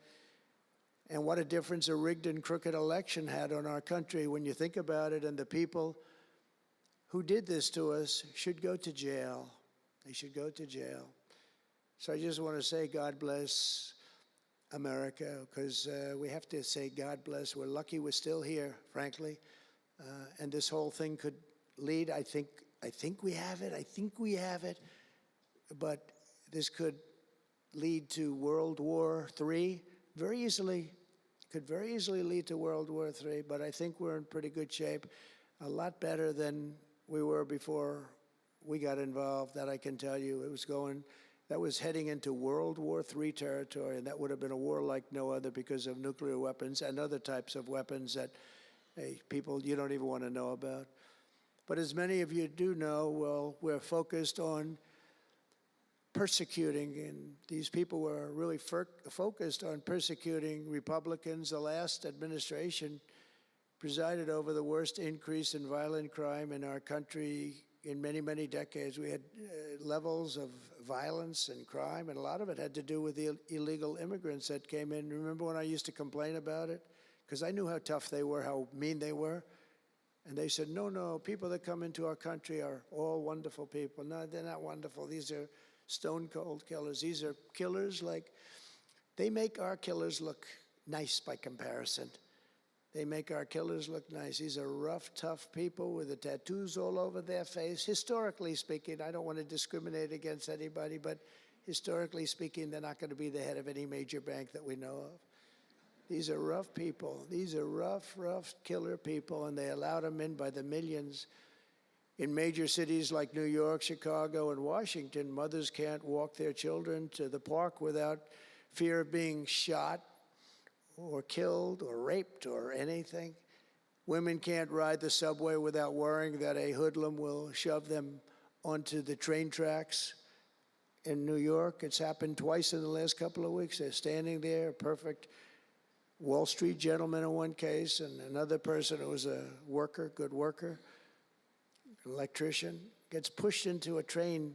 And what a difference a rigged and crooked election had on our country when you think about it, and the people who did this to us should go to jail. They should go to jail. So I just want to say God bless America, because we have to say God bless. We're lucky we're still here, frankly. And this whole thing could lead, I think we have it, but this could lead to World War III very easily. Could very easily lead to World War III, but I think we're in pretty good shape, a lot better than we were before we got involved, that I can tell you. That was heading into World War III territory, and that would have been a war like no other because of nuclear weapons and other types of weapons that people you don't even want to know about. But as many of you do know, well, we're focused on persecuting, and these people were really focused on persecuting Republicans. The last administration presided over the worst increase in violent crime in our country in many, many decades. We had levels of violence and crime, and a lot of it had to do with the illegal immigrants that came in. Remember when I used to complain about it? Because I knew how tough they were, how mean they were. And they said, no, people that come into our country are all wonderful people. No, they're not wonderful. These are stone cold killers. These are killers they make our killers look nice by comparison. They make our killers look nice. These are rough, tough people with the tattoos all over their face. Historically speaking, I don't want to discriminate against anybody, but historically speaking, they're not going to be the head of any major bank that we know of. These are rough people. These are rough killer people, and they allowed them in by the millions. In major cities like New York, Chicago, and Washington, mothers can't walk their children to the park without fear of being shot or killed or raped or anything. Women can't ride the subway without worrying that a hoodlum will shove them onto the train tracks. In New York, it's happened twice in the last couple of weeks. They're standing there, a perfect Wall Street gentleman in one case, and another person who was a worker, good worker, electrician, gets pushed into a train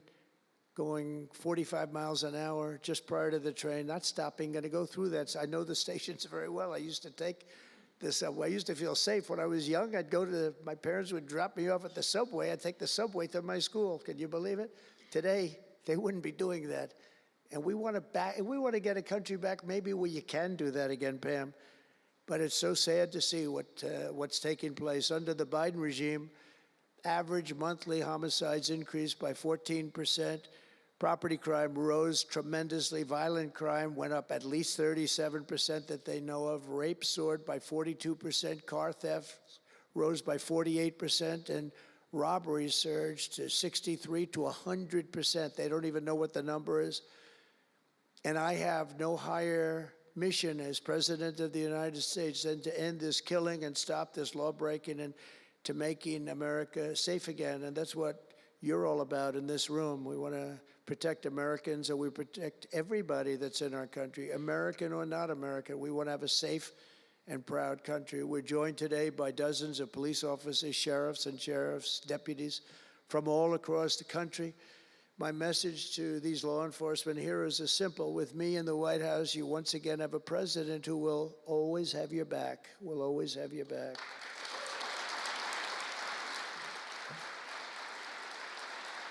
going 45 miles an hour just prior to the train, not stopping, going to go through that. So I know the stations very well. I used to take the subway. I used to feel safe. When I was young, my parents would drop me off at the subway. I'd take the subway to my school. Can you believe it? Today, they wouldn't be doing that. And we want to get a country back maybe where you can do that again, Pam. But it's so sad to see what's taking place. Under the Biden regime, average monthly homicides increased by 14%. Property crime rose tremendously. Violent crime went up at least 37% that they know of. Rape soared by 42%. Car theft rose by 48%. And robberies surged to 63 to 100%. They don't even know what the number is. And I have no higher mission as President of the United States than to end this killing and stop this law-breaking and to making America safe again. And that's what you're all about in this room. We want to protect Americans, and we protect everybody that's in our country, American or not American. We want to have a safe and proud country. We're joined today by dozens of police officers, sheriffs and sheriff's deputies from all across the country. My message to these law enforcement heroes is simple. With me in the White House, you once again have a president who will always have your back, will always have your back.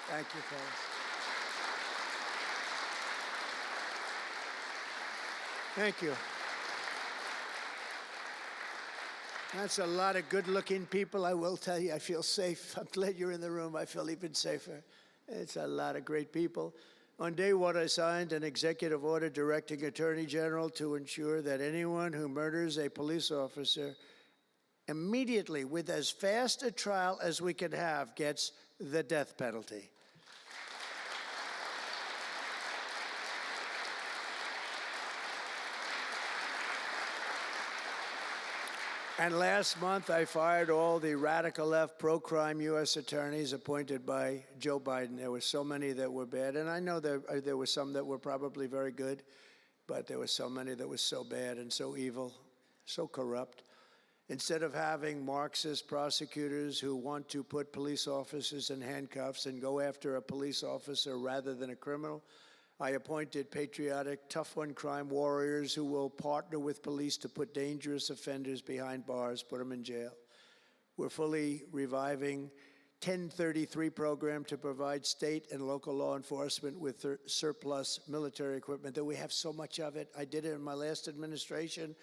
Thank you, fellas. Thank you. That's a lot of good-looking people. I will tell you, I feel safe. I'm glad you're in the room. I feel even safer. It's a lot of great people. On day one, I signed an executive order directing Attorney General to ensure that anyone who murders a police officer immediately, with as fast a trial as we can have, gets the death penalty. And last month, I fired all the radical left pro-crime U.S. attorneys appointed by Joe Biden. There were so many that were bad, and I know there were some that were probably very good, but there were so many that were so bad and so evil, so corrupt. Instead of having Marxist prosecutors who want to put police officers in handcuffs and go after a police officer rather than a criminal, I appointed patriotic, tough-on-crime warriors who will partner with police to put dangerous offenders behind bars, put them in jail. We're fully reviving 1033 program to provide state and local law enforcement with surplus military equipment, that we have so much of it. I did it in my last administration,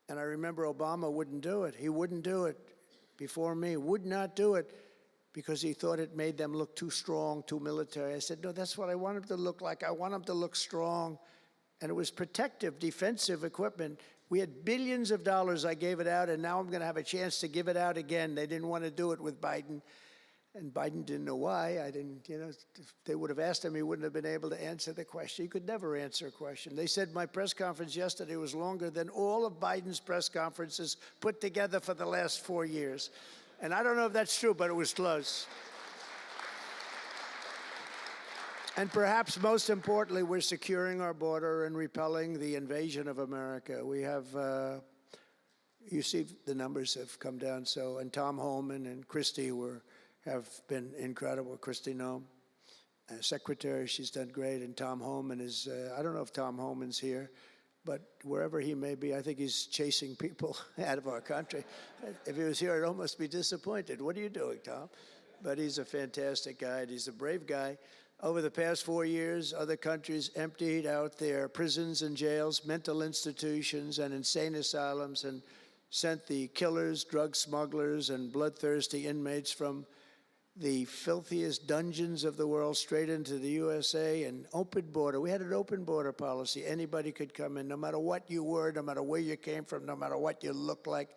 and I remember Obama wouldn't do it. He wouldn't do it before me, would not do it, because he thought it made them look too strong, too military. I said, no, that's what I want them to look like. I want them to look strong. And it was protective, defensive equipment. We had billions of dollars. I gave it out, and now I'm going to have a chance to give it out again. They didn't want to do it with Biden, and Biden didn't know why. I didn't, if they would have asked him, he wouldn't have been able to answer the question. He could never answer a question. They said my press conference yesterday was longer than all of Biden's press conferences put together for the last 4 years. And I don't know if that's true, but it was close. And perhaps most importantly, we're securing our border and repelling the invasion of America. We have, you see the numbers have come down. So, and Tom Homan and Christie have been incredible. Christie Noem, secretary, she's done great. And Tom Homan is, I don't know if Tom Homan's here, but wherever he may be, I think he's chasing people out of our country. If he was here, I'd almost be disappointed. What are you doing, Tom? But he's a fantastic guy, and he's a brave guy. Over the past 4 years, other countries emptied out their prisons and jails, mental institutions, and insane asylums, and sent the killers, drug smugglers, and bloodthirsty inmates from the filthiest dungeons of the world straight into the USA. And open border. We had an open border policy. Anybody could come in, no matter what you were, no matter where you came from, no matter what you looked like.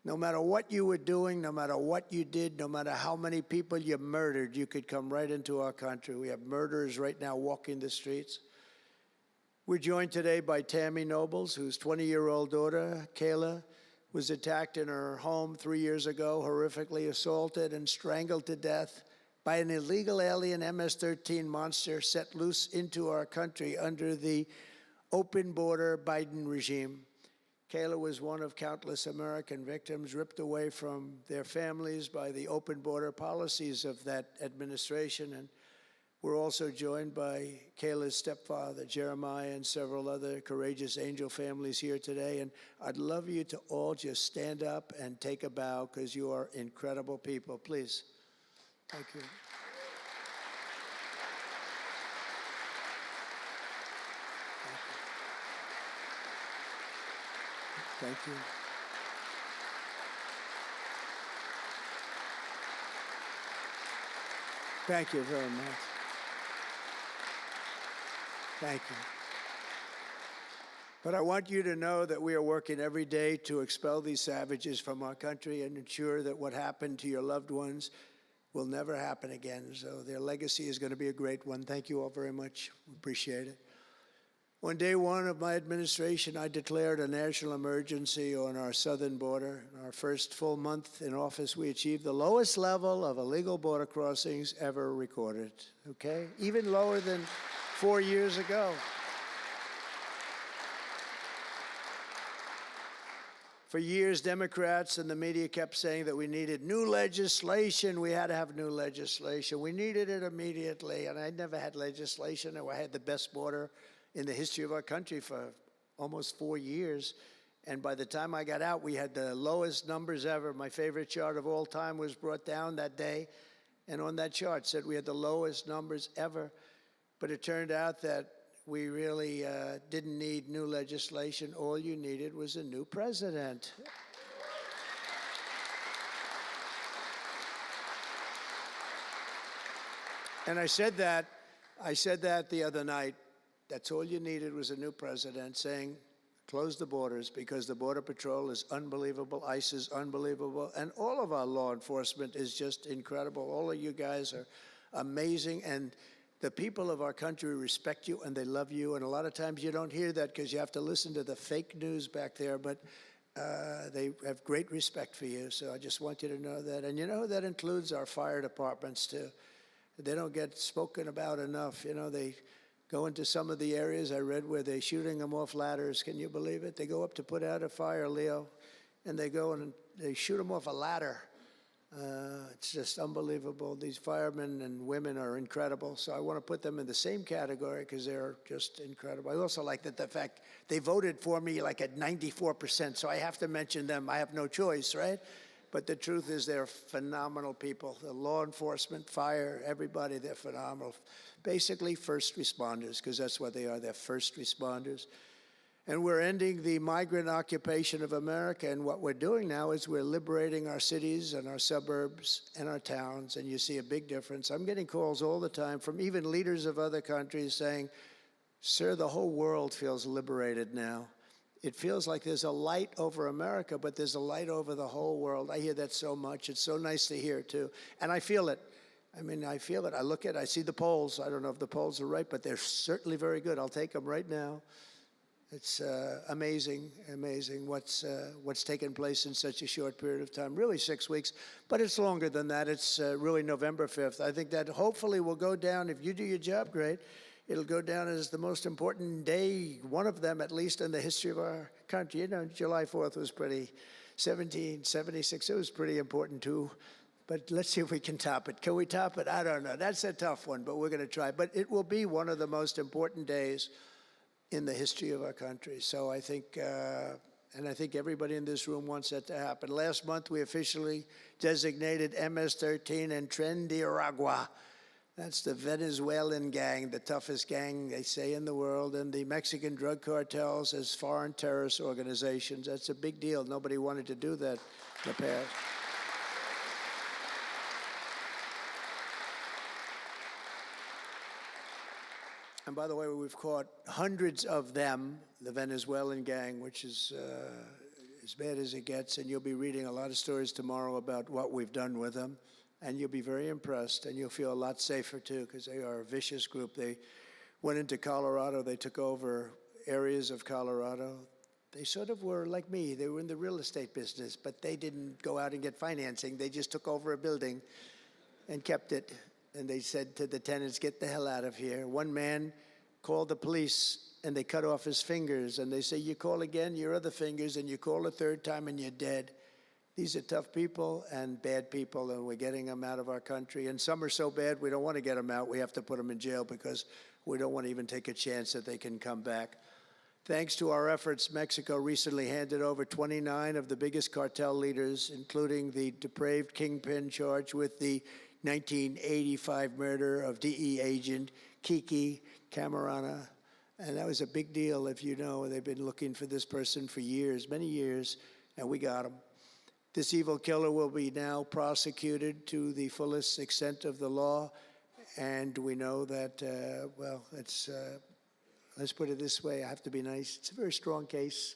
No matter what you were doing, no matter what you did, no matter how many people you murdered, you could come right into our country. We have murderers right now walking the streets. We're joined today by Tammy Nobles, whose 20-year-old daughter, Kayla, was attacked in her home 3 years ago, horrifically assaulted and strangled to death by an illegal alien MS-13 monster set loose into our country under the open border Biden regime. Kayla was one of countless American victims ripped away from their families by the open border policies of that administration. And we're also joined by Kayla's stepfather, Jeremiah, and several other courageous angel families here today. And I'd love you to all just stand up and take a bow, because you are incredible people. Please. Thank you. Thank you. Thank you very much. Thank you. But I want you to know that we are working every day to expel these savages from our country and ensure that what happened to your loved ones will never happen again. So their legacy is going to be a great one. Thank you all very much. Appreciate it. On day one of my administration, I declared a national emergency on our southern border. In our first full month in office, we achieved the lowest level of illegal border crossings ever recorded, okay? Even lower than 4 years ago. For years, Democrats and the media kept saying that we needed new legislation. We had to have new legislation. We needed it immediately, and I never had legislation. I had the best border in the history of our country for almost 4 years. And by the time I got out, we had the lowest numbers ever. My favorite chart of all time was brought down that day. And on that chart said we had the lowest numbers ever. But it turned out that we really didn't need new legislation. All you needed was a new president. And I said that the other night. That's all you needed was a new president saying, close the borders, because the Border Patrol is unbelievable, ICE is unbelievable, and all of our law enforcement is just incredible. All of you guys are amazing, and the people of our country respect you and they love you, and a lot of times you don't hear that because you have to listen to the fake news back there, but they have great respect for you, so I just want you to know that. And you know, that includes our fire departments too. They don't get spoken about enough. You know, they go into some of the areas I read where they're shooting them off ladders. Can you believe it? They go up to put out a fire, Leo, and they go and they shoot them off a ladder. It's just unbelievable. These firemen and women are incredible. So I want to put them in the same category because they're just incredible. I also like that the fact they voted for me like at 94%, so I have to mention them. I have no choice, right? But the truth is they're phenomenal people. The law enforcement, fire, everybody, they're phenomenal. Basically first responders, because that's what they are, they're first responders. And we're ending the migrant occupation of America, and what we're doing now is we're liberating our cities and our suburbs and our towns, and you see a big difference. I'm getting calls all the time from even leaders of other countries saying, sir, the whole world feels liberated now. It feels like there's a light over America, but there's a light over the whole world. I hear that so much. It's so nice to hear, too. And I feel it. I mean, I feel it. I look at it. I see the polls. I don't know if the polls are right, but they're certainly very good. I'll take them right now. It's amazing, amazing what's taken place in such a short period of time, really 6 weeks, but it's longer than that. It's really November 5th. I think that hopefully will go down, if you do your job great, it'll go down as the most important day, one of them at least in the history of our country. You know, July 4th was pretty, 1776, it was pretty important too. But let's see if we can top it. Can we top it? I don't know. That's a tough one, but we're going to try. But it will be one of the most important days in the history of our country. So I think, and I think everybody in this room wants that to happen. Last month, we officially designated MS-13 and Tren de Aragua. That's the Venezuelan gang, the toughest gang, they say, in the world, and the Mexican drug cartels as foreign terrorist organizations. That's a big deal. Nobody wanted to do that in the past. And by the way, we've caught hundreds of them, the Venezuelan gang, which is as bad as it gets. And you'll be reading a lot of stories tomorrow about what we've done with them. And you'll be very impressed, and you'll feel a lot safer, too, because they are a vicious group. They went into Colorado. They took over areas of Colorado. They sort of were like me. They were in the real estate business, but they didn't go out and get financing. They just took over a building and kept it. And they said to the tenants, get the hell out of here. One man called the police, and they cut off his fingers. And they say, you call again, your other fingers, and you call a third time, and you're dead. These are tough people and bad people, and we're getting them out of our country. And some are so bad, we don't want to get them out. We have to put them in jail because we don't want to even take a chance that they can come back. Thanks to our efforts, Mexico recently handed over 29 of the biggest cartel leaders, including the depraved kingpin charged with the 1985 murder of DE agent Kiki Camarena. And that was a big deal, if you know. They've been looking for this person for years, many years, and we got him. This evil killer will be now prosecuted to the fullest extent of the law. And we know that, well, let's put it this way, I have to be nice. It's a very strong case.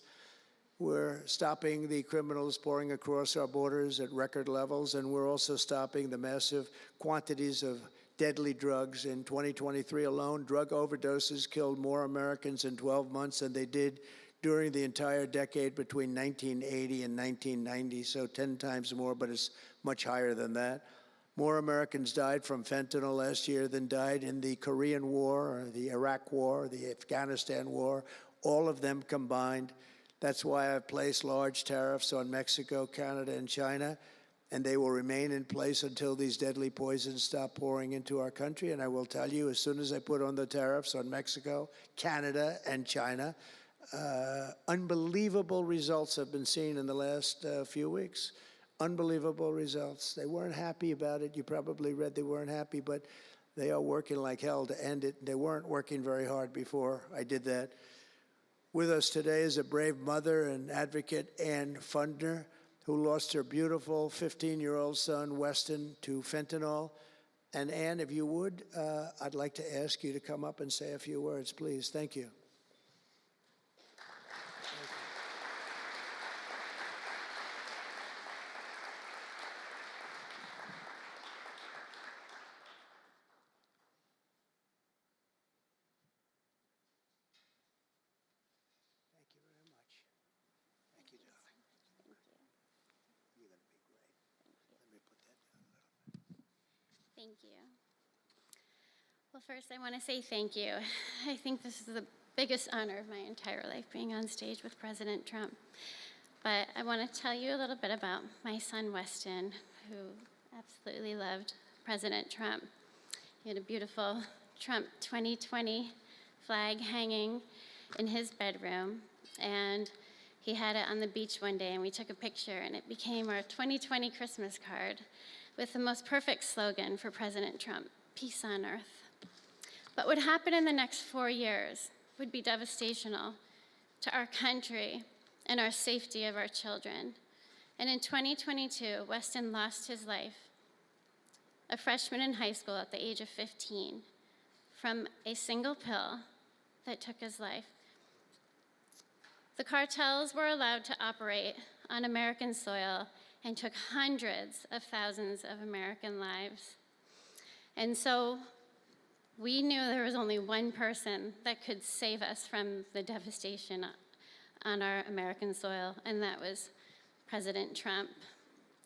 We're stopping the criminals pouring across our borders at record levels, and we're also stopping the massive quantities of deadly drugs. In 2023 alone, drug overdoses killed more Americans in 12 months than they did during the entire decade between 1980 and 1990, so 10 times more, but it's much higher than that. More Americans died from fentanyl last year than died in the Korean War, or the Iraq War, the Afghanistan War, all of them combined. That's why I've placed large tariffs on Mexico, Canada, and China, and they will remain in place until these deadly poisons stop pouring into our country. And I will tell you, as soon as I put on the tariffs on Mexico, Canada, and China, unbelievable results have been seen in the last few weeks. Unbelievable results. They weren't happy about it. You probably read they weren't happy, but they are working like hell to end it. They weren't working very hard before I did that. With us today is a brave mother and advocate, Ann Fundner, who lost her beautiful 15-year-old son, Weston, to fentanyl. And Ann, if you would, I'd like to ask you to come up and say a few words, please. Thank you. Thank you. Well, first I want to say thank you. I think this is the biggest honor of my entire life, being on stage with President Trump. But I want to tell you a little bit about my son, Weston, who absolutely loved President Trump. He had a beautiful Trump 2020 flag hanging in his bedroom, and he had it on the beach one day, and we took a picture, and it became our 2020 Christmas card with the most perfect slogan for President Trump: peace on earth. What would happen in the next 4 years would be devastational to our country and our safety of our children. And in 2022, Weston lost his life, a freshman in high school at the age of 15, from a single pill that took his life. The cartels were allowed to operate on American soil and took hundreds of thousands of American lives. And so we knew there was only one person that could save us from the devastation on our American soil, and that was President Trump.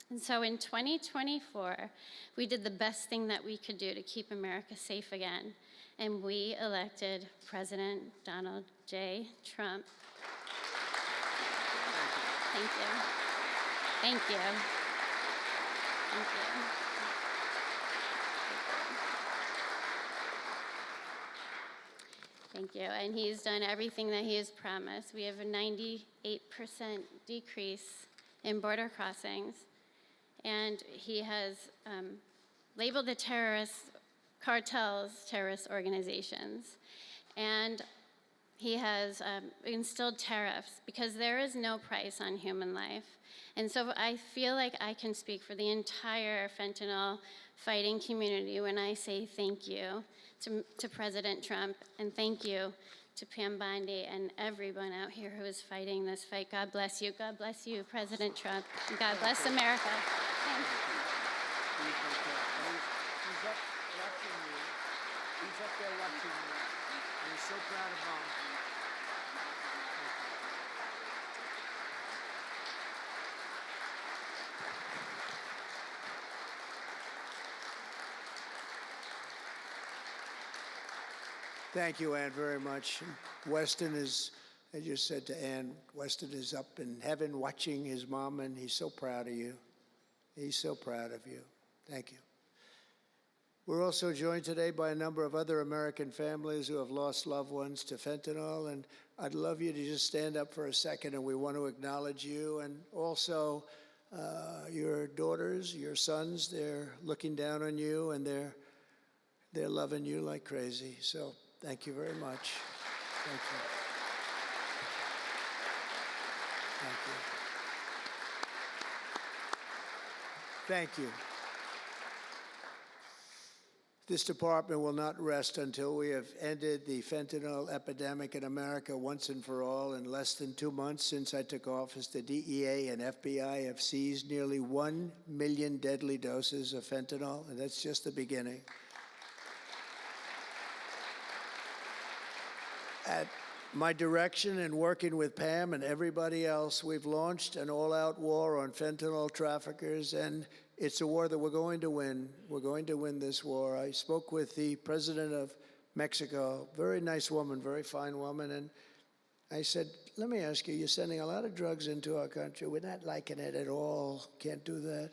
And so in 2024, we did the best thing that we could do to keep America safe again, and we elected President Donald J. Trump. Thank you. Thank you. Thank you. Thank you. And he's done everything that he has promised. We have a 98% decrease in border crossings. And he has labeled the terrorist cartels terrorist organizations. And he has instilled tariffs because there is no price on human life. And so I feel like I can speak for the entire fentanyl fighting community when I say thank you to President Trump, and thank you to Pam Bondi and everyone out here who is fighting this fight. God bless you. God bless you, President Trump. And God bless America. Thanks. He's up watching you. He's up there watching you. And he's so proud of Mom. Thank you, Ann, very much. Weston is, I just said to Ann, Weston is up in heaven watching his mom, and he's so proud of you. He's so proud of you. Thank you. We're also joined today by a number of other American families who have lost loved ones to fentanyl, and I'd love you to just stand up for a second, and we want to acknowledge you, and also your daughters, your sons. They're looking down on you, and they're loving you like crazy. So thank you very much. Thank you. Thank you. Thank you. This department will not rest until we have ended the fentanyl epidemic in America once and for all. In less than 2 months since I took office, the DEA and FBI have seized nearly 1 million deadly doses of fentanyl, and that's just the beginning. At my direction and working with Pam and everybody else, we've launched an all-out war on fentanyl traffickers, and it's a war that we're going to win. We're going to win this war. I spoke with the president of Mexico, very nice woman, very fine woman, and I said, let me ask you, you're sending a lot of drugs into our country. We're not liking it at all. Can't do that.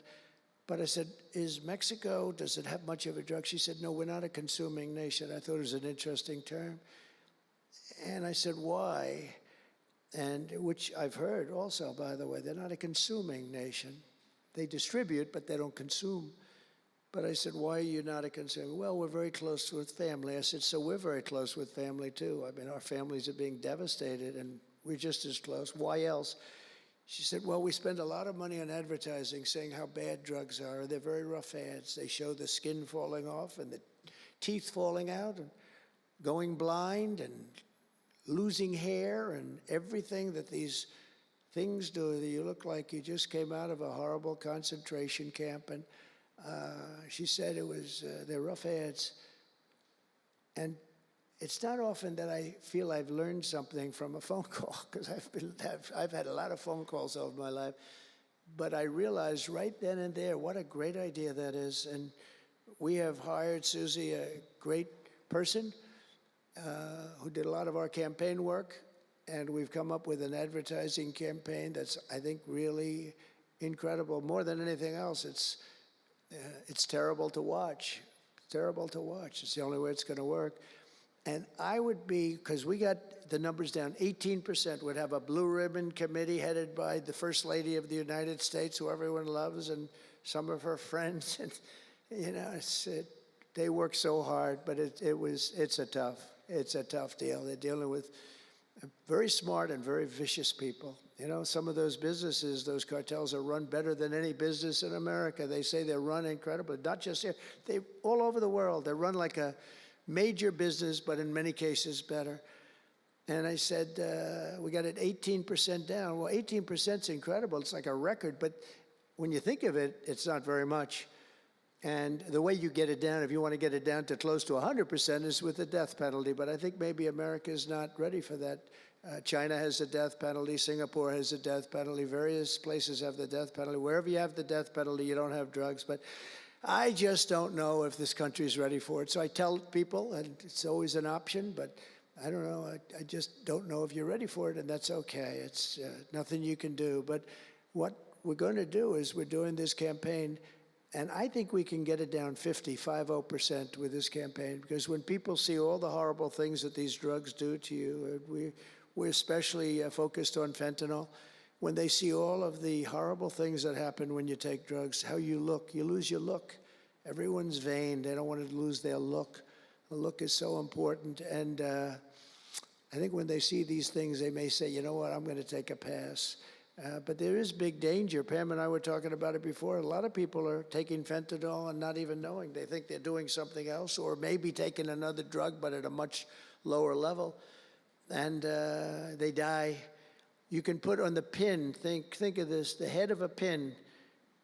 But I said, is Mexico, does it have much of a drug? She said, no, we're not a consuming nation. I thought it was an interesting term. And I said, why? And which I've heard also, by the way, they're not a consuming nation. They distribute, but they don't consume. But I said, why are you not a consumer? Well, we're very close with family. I said, so we're very close with family, too. I mean, our families are being devastated, and we're just as close. Why else? She said, well, we spend a lot of money on advertising saying how bad drugs are. They're very rough ads. They show the skin falling off and the teeth falling out and going blind and losing hair and everything that these things do. You look like you just came out of a horrible concentration camp. And she said it was, they're rough ads. And it's not often that I feel I've learned something from a phone call, because I've had a lot of phone calls over my life. But I realized right then and there what a great idea that is. And we have hired Susie, a great person, who did a lot of our campaign work, and we've come up with an advertising campaign that's, I think, really incredible. More than anything else, it's terrible to watch. Terrible to watch. It's the only way it's going to work. And I would be, because we got the numbers down. 18% would have a blue ribbon committee headed by the First Lady of the United States, who everyone loves, and some of her friends. And, you know, they work so hard, but it's a tough deal. They're dealing with very smart and very vicious people. You know, some of those businesses, those cartels are run better than any business in America. They say they're run incredibly, not just here, they all over the world. They're run like a major business, but in many cases better. And I said, we got it 18% down. Well, 18% is incredible. It's like a record, but when you think of it, it's not very much. And the way you get it down, if you want to get it down to close to 100%, is with the death penalty. But I think maybe America is not ready for that. China has a death penalty. Singapore has a death penalty. Various places have the death penalty. Wherever you have the death penalty, you don't have drugs. But I just don't know if this country is ready for it. So I tell people, and it's always an option, but I don't know. I just don't know if you're ready for it, and that's okay. It's nothing you can do. But what we're going to do is we're doing this campaign, and I think we can get it down 50% with this campaign, because when people see all the horrible things that these drugs do to you, we're especially focused on fentanyl. When they see all of the horrible things that happen when you take drugs, how you look, you lose your look. Everyone's vain. They don't want to lose their look. The look is so important. And I think when they see these things, they may say, you know what, I'm going to take a pass. But there is big danger. Pam and I were talking about it before. A lot of people are taking fentanyl and not even knowing. They think they're doing something else, or maybe taking another drug, but at a much lower level. And they die. You can put on the pin, think of this, the head of a pin,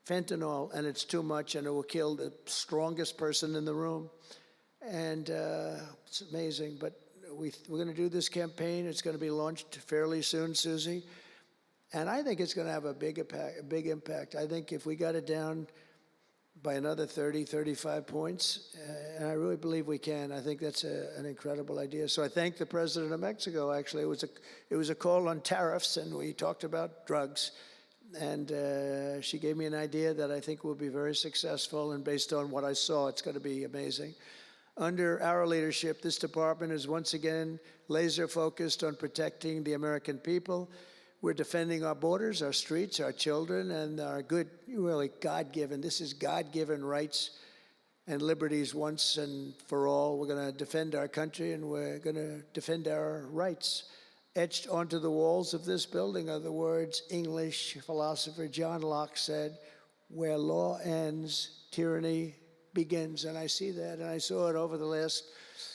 fentanyl, and it's too much, and it will kill the strongest person in the room. And it's amazing. But we're going to do this campaign. It's going to be launched fairly soon, Susie. And I think it's going to have a big impact. I think if we got it down by another 30, 35 points, and I really believe we can. I think that's an incredible idea. So I thank the President of Mexico, actually. It was a call on tariffs, and we talked about drugs. And she gave me an idea that I think will be very successful, and based on what I saw, it's going to be amazing. Under our leadership, this department is once again laser focused on protecting the American people. We're defending our borders, our streets, our children, and our good, really God-given, this is God-given rights and liberties once and for all. We're going to defend our country, and we're going to defend our rights. Etched onto the walls of this building are the words English philosopher John Locke said, "Where law ends, tyranny begins." And I see that, and I saw it over the last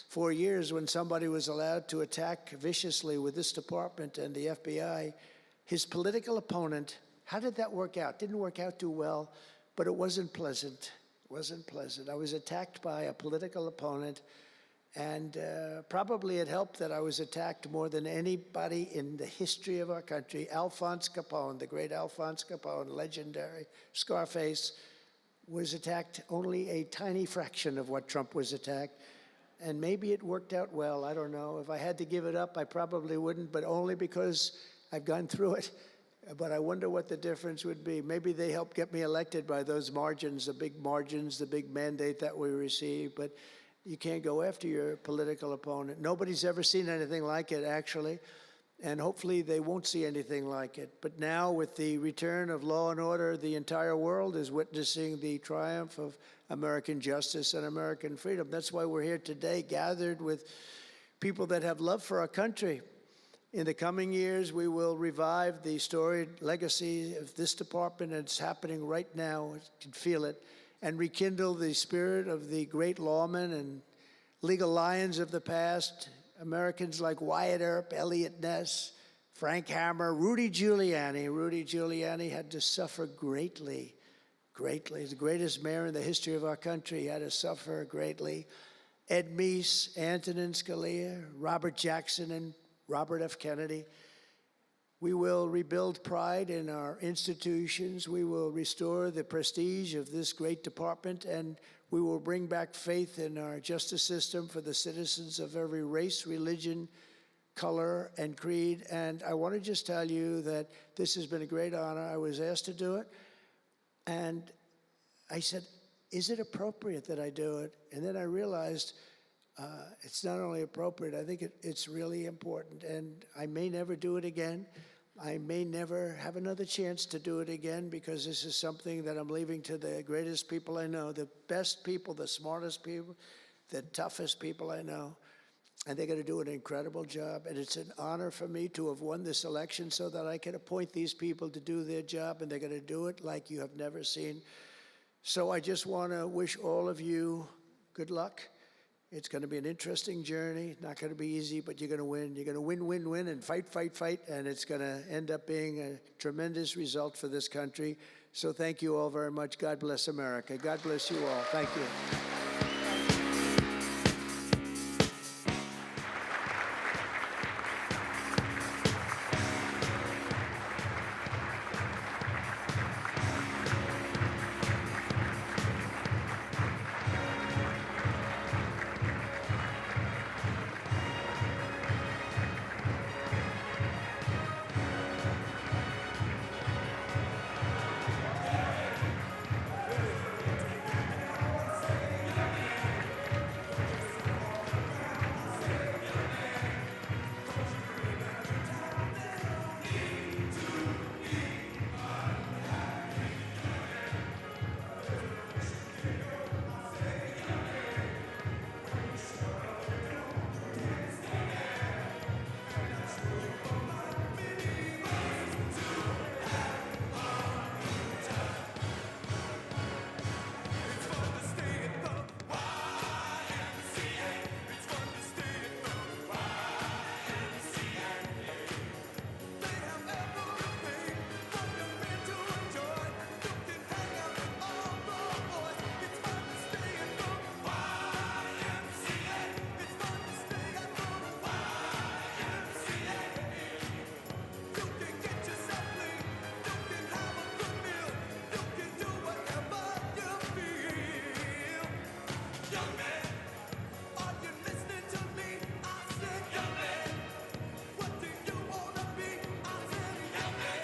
4 years when somebody was allowed to attack viciously with this department and the FBI. His political opponent, how did that work out? Didn't work out too well, but it wasn't pleasant. It wasn't pleasant. I was attacked by a political opponent, and probably it helped that I was attacked more than anybody in the history of our country. Alphonse Capone, the great Alphonse Capone, legendary, Scarface, was attacked only a tiny fraction of what Trump was attacked. And maybe it worked out well, I don't know. If I had to give it up, I probably wouldn't, but only because I've gone through it. But I wonder what the difference would be. Maybe they helped get me elected by those margins, the big mandate that we received. But you can't go after your political opponent. Nobody's ever seen anything like it, actually. And hopefully they won't see anything like it. But now, with the return of law and order, the entire world is witnessing the triumph of American justice and American freedom. That's why we're here today, gathered with people that have love for our country. In the coming years, we will revive the storied legacy of this department, and it's happening right now. You can feel it. And rekindle the spirit of the great lawmen and legal lions of the past, Americans like Wyatt Earp, Elliot Ness, Frank Hammer, Rudy Giuliani. Rudy Giuliani had to suffer greatly, greatly. He's the greatest mayor in the history of our country. He had to suffer greatly. Ed Meese, Antonin Scalia, Robert Jackson, and Robert F. Kennedy. We will rebuild pride in our institutions. We will restore the prestige of this great department, and we will bring back faith in our justice system for the citizens of every race, religion, color, and creed. And I want to just tell you that this has been a great honor. I was asked to do it, and I said, is it appropriate that I do it? And then I realized It's not only appropriate, I think it's really important. And I may never do it again. I may never have another chance to do it again because this is something that I'm leaving to the greatest people I know, the best people, the smartest people, the toughest people I know. And they're going to do an incredible job. And it's an honor for me to have won this election so that I can appoint these people to do their job, and they're going to do it like you have never seen. So I just want to wish all of you good luck. It's going to be an interesting journey, not going to be easy, but you're going to win. You're going to win, win, win, and fight, fight, fight, and it's going to end up being a tremendous result for this country. So thank you all very much. God bless America. God bless you all. Thank you.